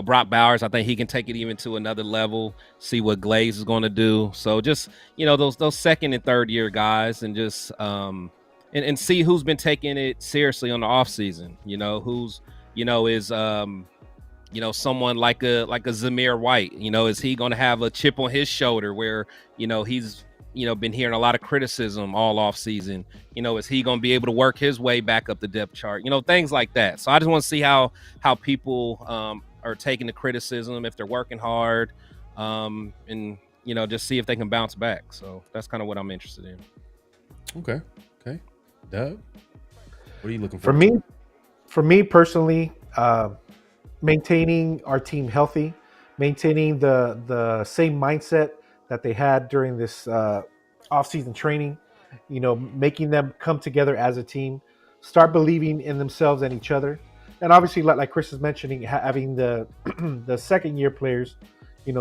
Brock Bowers. I think he can take it even to another level. See what Glaze is going to do. So just those second and third year guys, and just and see who's been taking it seriously on the offseason. Who's is someone like a Zamir White. Is he going to have a chip on his shoulder where he's been hearing a lot of criticism all off season? Is he going to be able to work his way back up the depth chart? Things like that. So I just want to see how people are taking the criticism, if they're working hard, and just see if they can bounce back. So that's kind of what I'm interested in. Okay. Doug, what are you looking for? For me personally, maintaining our team healthy, maintaining the same mindset that they had during this off-season training, making them come together as a team, start believing in themselves and each other. And obviously, like Chris is mentioning, having the the second year players,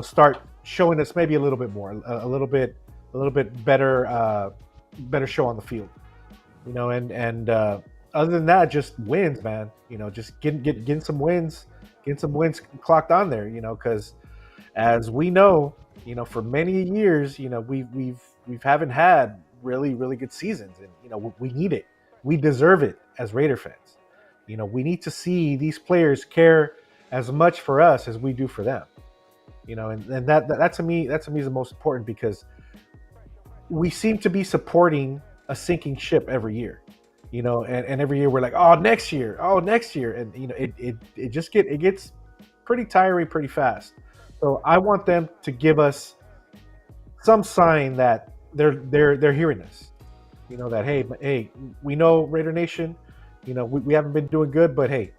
start showing us maybe a little bit more, a little bit better show on the field, and other than that, just wins, man. Just getting some wins, clocked on there, because as we know, for many years, we haven't had really good seasons, and we need it, we deserve it as Raider fans. We need to see these players care as much for us as we do for them. And that to me is the most important, because we seem to be supporting a sinking ship every year, and every year we're like, next year, and it gets pretty tiring pretty fast. So I want them to give us some sign that they're hearing us, that hey, we know Raider Nation. We haven't been doing good, but hey,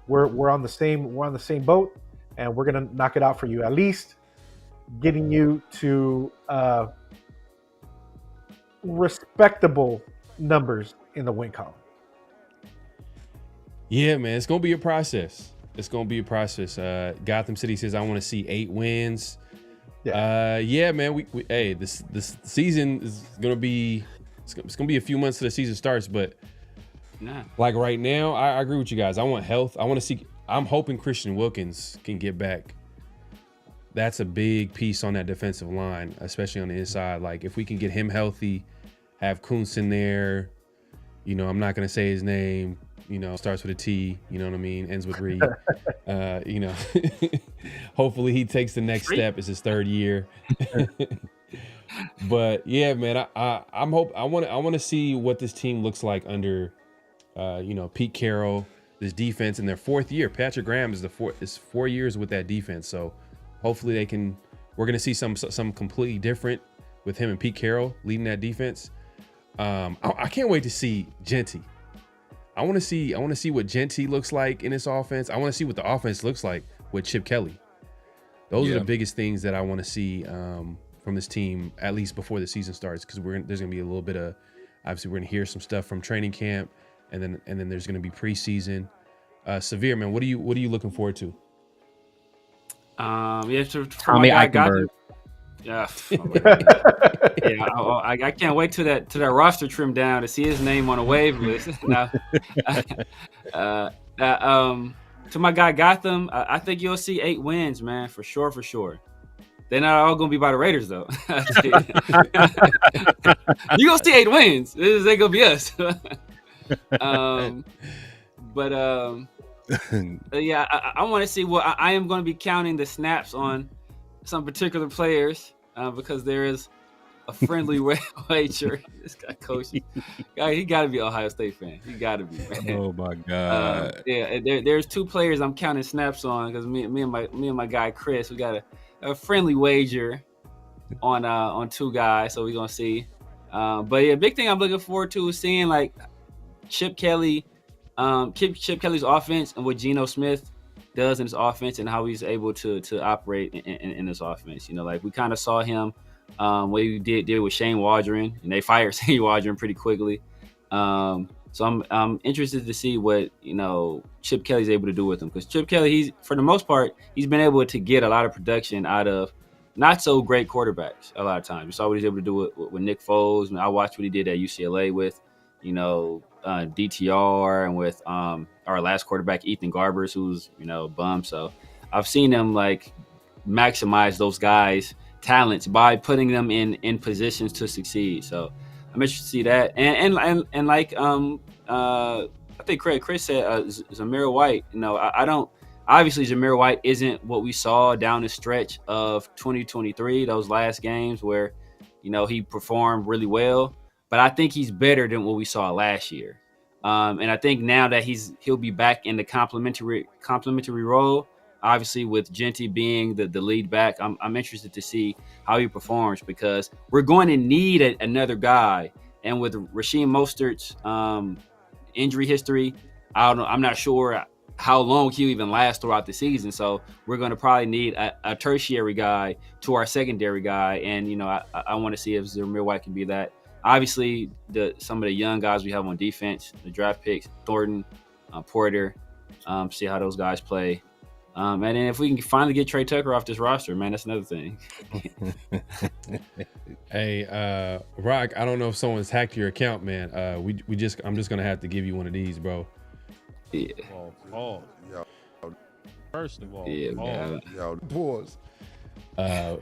we're on the same boat, and we're gonna knock it out for you. At least getting you to respectable numbers in the win column. Yeah, man, it's gonna be a process. Gotham City says I want to see 8 wins. Yeah, man. We this season is gonna be it's gonna be a few months till the season starts, but. Nah. Like right now, I agree with you guys. I want health. I'm hoping Christian Wilkins can get back. That's a big piece on that defensive line, especially on the inside. Like if we can get him healthy, have Kuntz in there, I'm not going to say his name, starts with a T, you know what I mean? Ends with Reed. Hopefully he takes the next step. It's his 3rd year. But yeah, man, I want to see what this team looks like under Pete Carroll, this defense in their 4th year. Patrick Graham is 4 years with that defense. So hopefully we're going to see some completely different with him and Pete Carroll leading that defense. I can't wait to see Genty. I want to see what Genty looks like in this offense. I want to see what the offense looks like with Chip Kelly. Those are the biggest things that I want to see from this team, at least before the season starts, because there's going to be a little bit of, obviously we're going to hear some stuff from training camp. And then there's going to be preseason. Severe, man, what are you looking forward to? For my guy Gotham. Yeah, I can't wait till that roster trim down to see his name on a waiver list. Now, to my guy Gotham, I think you'll see 8 wins, man, for sure. They're not all going to be by the Raiders, though. You're going to see 8 wins. This ain't going to be us. Yeah, I want to see what I am going to be counting the snaps on some particular players, because there is a friendly wager. This guy coaches. Guy, he got to be an Ohio State fan. He got to be, man. Oh my God. Yeah, there's 2 players I'm counting snaps on because me and my guy Chris, we got a friendly wager on 2 guys, so we're gonna see. But yeah, big thing I'm looking forward to is seeing like Chip Kelly's offense and what Geno Smith does in his offense and how he's able to operate in this offense. You know, like we kind of saw him what he did with Shane Waldron, and they fired Shane Waldron pretty quickly. So I'm interested to see what, you know, Chip Kelly's able to do with him, because Chip Kelly, he's for the most part, he's been able to get a lot of production out of not so great quarterbacks a lot of times. You saw what he's able to do with Nick Foles. I watched what he did at UCLA with, you know, DTR, and with our last quarterback, Ethan Garbers, who's, you know, a bum. So I've seen him like maximize those guys' talents by putting them in positions to succeed. So I'm interested to see that. And like I think Chris said, Zamir White. You know, I don't. Obviously, Zamir White isn't what we saw down the stretch of 2023, those last games where, you know, he performed really well. But I think he's better than what we saw last year. And I think now that he'll be back in the complementary role, obviously with Genty being the lead back, I'm interested to see how he performs, because we're going to need another guy. And with Raheem Mostert's injury history, I'm not sure how long he'll even last throughout the season. So we're going to probably need a tertiary guy to our secondary guy. And, you know, I want to see if Zamir White can be that. Obviously, some of the young guys we have on defense, the draft picks, Thornton, Porter, see how those guys play. And then if we can finally get Trey Tucker off this roster, man, that's another thing. Hey, Rock, I don't know if someone's hacked your account, man. I'm just gonna have to give you one of these, bro. Yeah. Paul. First of all, Yeah, man. pause.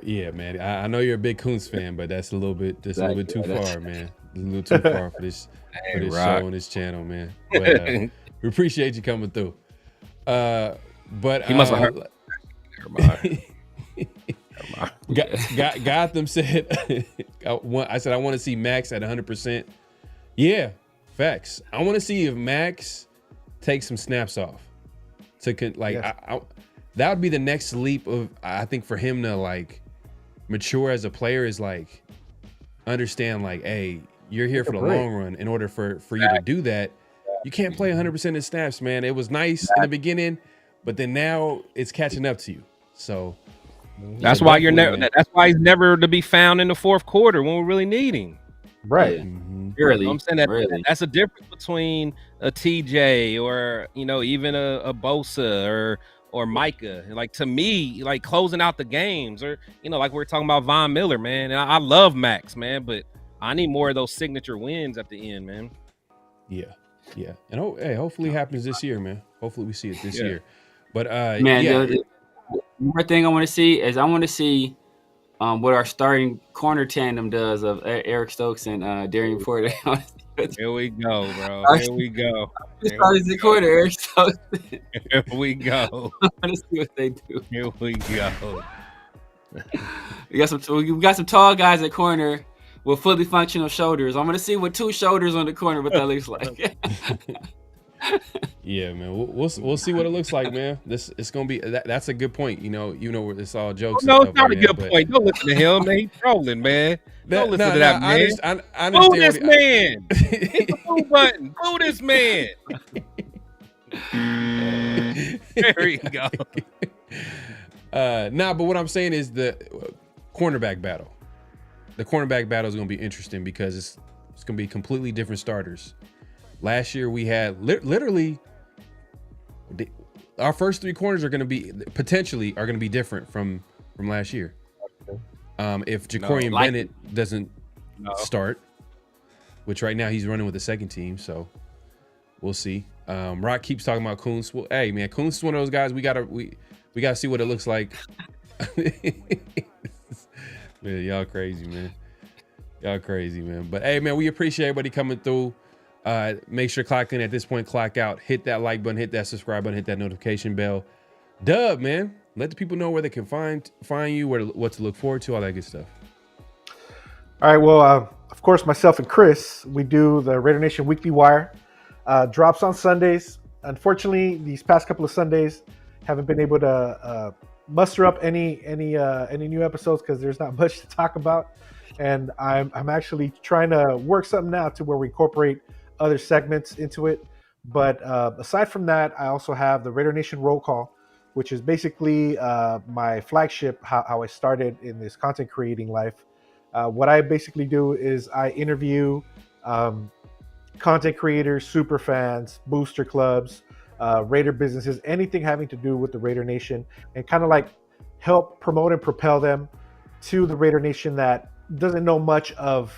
Yeah, man. I know you're a big Kuntz fan, but that's a little bit too far, man. A little too far for this show on this channel, man. But we appreciate you coming through. But He must have heard. Gotham said, I said I want to see Max at 100%. Yeah, facts. I want to see if Max takes some snaps off. That would be the next leap of, I think, for him to like mature as a player, is like understand like, hey, you're here for the long run. In order for you to do that, you can't play 100% of snaps, man. It was nice in the beginning, but then now it's catching up to you. So that's why that's why he's never to be found in the fourth quarter when we really need him. Right. Yeah. Mm-hmm. Really, I'm saying that's a difference between a TJ or, you know, even a Bosa or Micah. Like, to me, like closing out the games, or, you know, like we were talking about Von Miller, man. And I love Max, man, but I need more of those signature wins at the end, man. Yeah. And hopefully it happens this year, man. Hopefully we see it this year. But man, the more thing I want to see is what our starting corner tandem does of Eric Stokes and Darian Porter. Here we go, bro. Here we go. Starting the corner, Eric Stokes. Here we go. I want to see what they do. Here we go. We got some tall guys at corner with fully functional shoulders. I'm gonna see with 2 shoulders on the corner what that looks like. Yeah, man. We'll see what it looks like, man. It's gonna be that's a good point. You know, it's all jokes. No, it's not a good point. Don't listen to him, man. He's trolling, man. Don't listen to that man. I understand. Boo this man. Hit the boo button. Boo this man. There you go. But what I'm saying is the cornerback battle. The cornerback battle is gonna be interesting because it's gonna be completely different starters. Last year we had literally our first 3 corners are going to be different from last year. If Jacorian Bennett doesn't start, which right now he's running with the second team, so we'll see. Rock keeps talking about Kuntz. Well, hey man, Kuntz is one of those guys we gotta see what it looks like. Man, y'all crazy, man. But hey man, we appreciate everybody coming through. Make sure clock in at this point, clock out, hit that like button, hit that subscribe button, hit that notification bell. Dub, man, let the people know where they can find you, what to look forward to, all that good stuff. All right. Well, of course, myself and Chris, we do the Raider Nation Weekly Wire. Drops on Sundays. Unfortunately, these past couple of Sundays haven't been able to muster up any new episodes because there's not much to talk about. And I'm actually trying to work something out to where we incorporate other segments into it. But aside from that, I also have the Raider Nation Roll Call, which is basically my flagship, how I started in this content creating life. What I basically do is I interview content creators, super fans, booster clubs, Raider businesses, anything having to do with the Raider Nation, and kind of like help promote and propel them to the Raider Nation that doesn't know much of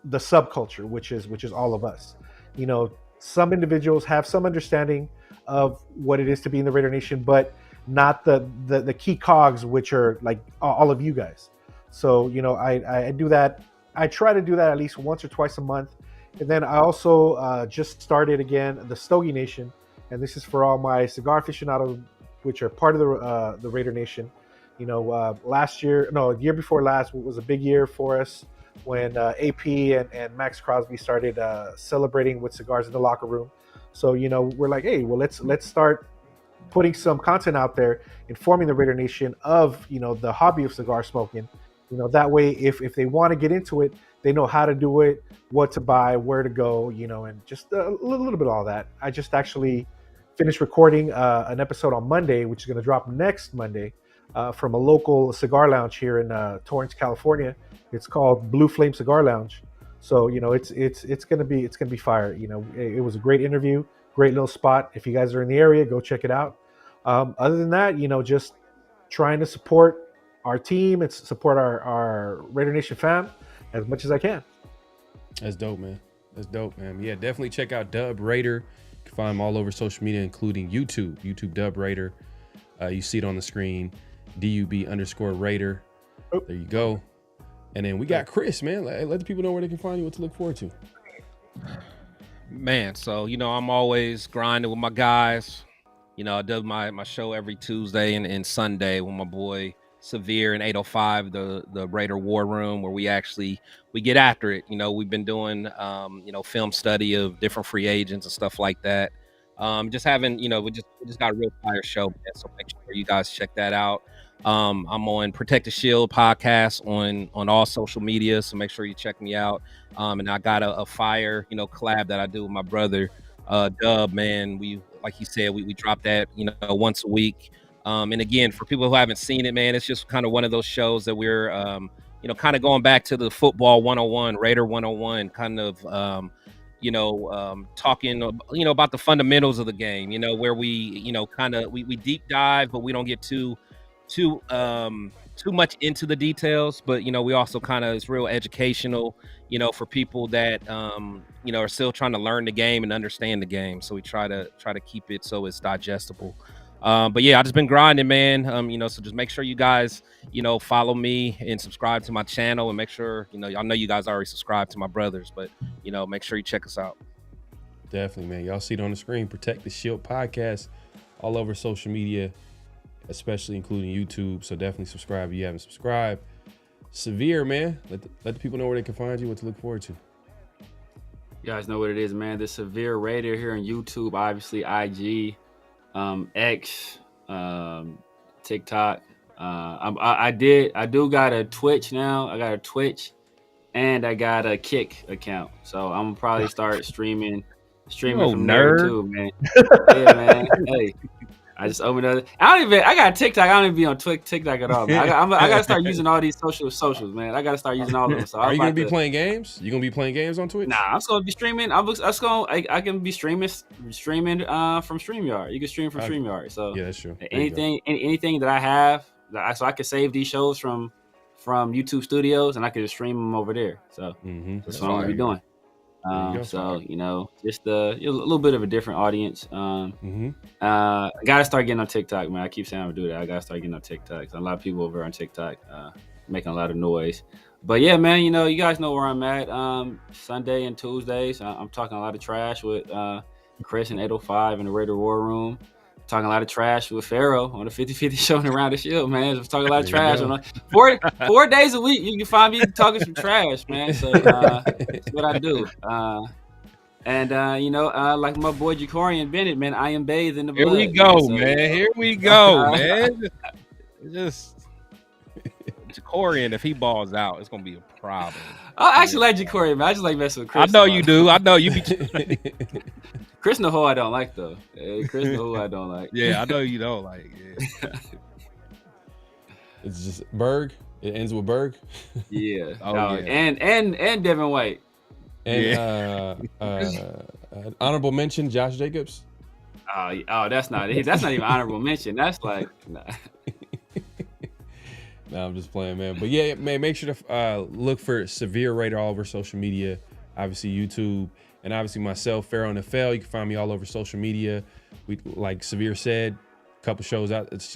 the subculture, which is all of us. You know, some individuals have some understanding of what it is to be in the Raider Nation, but not the key cogs, which are like all of you guys. So, you know, I do that. I try to do that at least once or twice a month. And then I also just started again the Stogie Nation, and this is for all my cigar aficionados, which are part of the Raider Nation. You know, the year before last was a big year for us when AP and Max Crosby started celebrating with cigars in the locker room. So, you know, we're like, hey, well, let's start putting some content out there, informing the Raider Nation of, you know, the hobby of cigar smoking. You know, that way, if they want to get into it, they know how to do it, what to buy, where to go, you know, and just a little bit of all that. I just actually finished recording an episode on Monday, which is going to drop next Monday, from a local cigar lounge here in Torrance, California. It's called Blue Flame Cigar Lounge. So, you know, it's gonna be fire. You know, it was a great interview, great little spot. If you guys are in the area, go check it out. Other than that, you know, just trying to support our team and support our Raider Nation fam as much as I can. That's dope, man. Yeah, definitely check out Dub Raider. You can find him all over social media, including YouTube Dub Raider. You see it on the screen, DUB_Raider. Oh. There you go. And then we got Chris, man. Let the people know where they can find you, what to look forward to. Man, so, you know, I'm always grinding with my guys. You know, I do my show every Tuesday and Sunday with my boy Severe and 805, the Raider War Room, where we get after it. You know, we've been doing you know, film study of different free agents and stuff like that. Just having, you know, we just got a real fire show, man. So make sure you guys check that out. I'm on Protect the Shield podcast on all social media, so make sure you check me out. And I got a fire, you know, collab that I do with my brother Dub, man. We, like he said, we drop that, you know, once a week. And again, for people who haven't seen it, man, it's just kind of one of those shows that we're you know, kind of going back to the football 101, Raider 101, kind of you know, talking, you know, about the fundamentals of the game, you know, where we, you know, kind of we deep dive, but we don't get too much into the details. But, you know, we also kind of, it's real educational, you know, for people that you know, are still trying to learn the game and understand the game. So we try to keep it so it's digestible. But yeah, I just been grinding, man. You know, so just make sure you guys, you know, follow me and subscribe to my channel, and make sure, you know, I know you guys already subscribed to my brothers, but, you know, make sure you check us out. Definitely, man. Y'all see it on the screen. Protect the Shield podcast all over social media, especially including YouTube. So definitely subscribe if you haven't subscribed. Severe, man. Let the people know where they can find you, what to look forward to. You guys know what it is, man. The Severe Raider here on YouTube, obviously IG, X, TikTok. I do got a Twitch now. I got a Twitch and I got a Kick account. So I'm gonna probably start streaming from there too, man. Yeah, man. Hey, I just opened up. I got TikTok. I don't even be on TikTok at all, man. I gotta start using all these socials, man. I gotta start using all of them. So are you gonna be playing games? You gonna be playing games on Twitch? Nah, I'm just gonna be streaming. I can be streaming from StreamYard. You can stream from StreamYard. So yeah, that's true. Anything that I have, so I can save these shows from YouTube Studios, and I can just stream them over there. So that's what I'm gonna be doing. So, you know, just a little bit of a different audience. I gotta start getting on TikTok, man. I keep saying I'm gonna do that. I gotta start getting on TikTok. A lot of people over on TikTok making a lot of noise. But yeah, man, you know, you guys know where I'm at. Sunday and Tuesdays, I'm talking a lot of trash with Chris and 805 in the Raider War Room. talking a lot of trash with Pharaoh on the 50-50 show and Around the Shield, man. Just talking a lot of trash on 4 days a week. You can find me talking some trash, man. So that's what I do. Like my boy Jacorian Bennett, man, I am bathed in the blood. Here we go, man. Here we go, man. Just Jacorian, if he balls out, it's gonna be a problem. I actually like Jacorian, man. I just like messing with Chris. I know you do. I know you be. Chris know who I don't like though. Chris know who I don't like. Yeah, I know you don't like. Yeah. It's just Berg. It ends with Berg. Yeah. Yeah. And Devin White. And honorable mention, Josh Jacobs. Oh, that's not even honorable mention. That's like, nah. No, I'm just playing, man. But yeah, man, make sure to look for Severe Raider all over social media. Obviously YouTube, and obviously myself, PharoahNFL. You can find me all over social media. We, like Severe said, a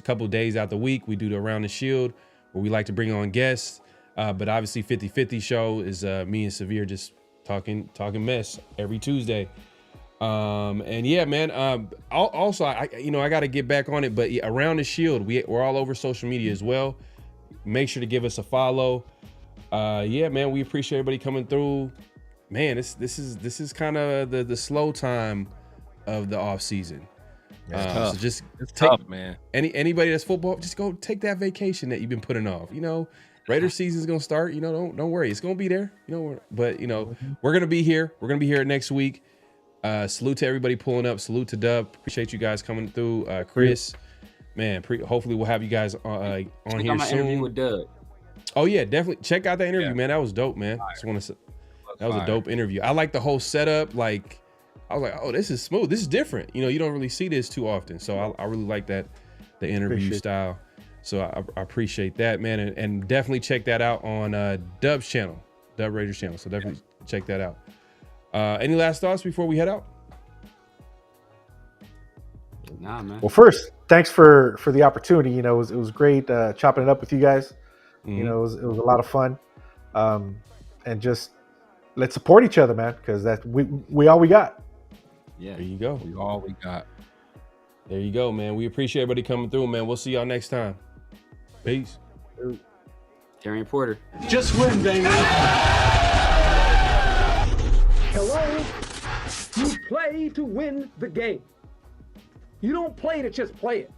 couple days out the week, we do the Around the Shield, where we like to bring on guests. But obviously 50-50 show is me and Severe just talking mess every Tuesday. And yeah, man. Also, I got to get back on it. But yeah, Around the Shield, we're all over social media as well. Make sure to give us a follow. Yeah, man, we appreciate everybody coming through. Man, this is kind of the slow time of the off season. So just It's take, tough, man. Anybody that's football, just go take that vacation that you've been putting off. Raiders season's gonna start. Don't worry, it's gonna be there. But we're gonna be here. We're gonna be here next week. Salute to everybody pulling up. Salute to Dub. Appreciate you guys coming through. Chris. Man, hopefully we'll have you guys on here soon. Interview with Doug. Oh yeah, definitely check out that interview, Yeah. man. That was dope, man. Just want to say that was a dope interview. I like the whole setup. Like, I was like, oh, this is smooth. This is different. You don't really see this too often. So I really like the interview style. So I appreciate that, man, and definitely check that out on Dub's channel, Dub Raiders channel. So definitely check that out. Any last thoughts before we head out? Nah, man. Well, first, thanks for the opportunity. It was great chopping it up with you guys. Mm-hmm. It was a lot of fun, and just let's support each other, man, because that we all we got. Yeah, There you go. We all we got. There you go, man. We appreciate everybody coming through, man. We'll see y'all next time. Peace. Darian Porter. Just win, baby. Hello? You play to win the game. You don't play to just play it.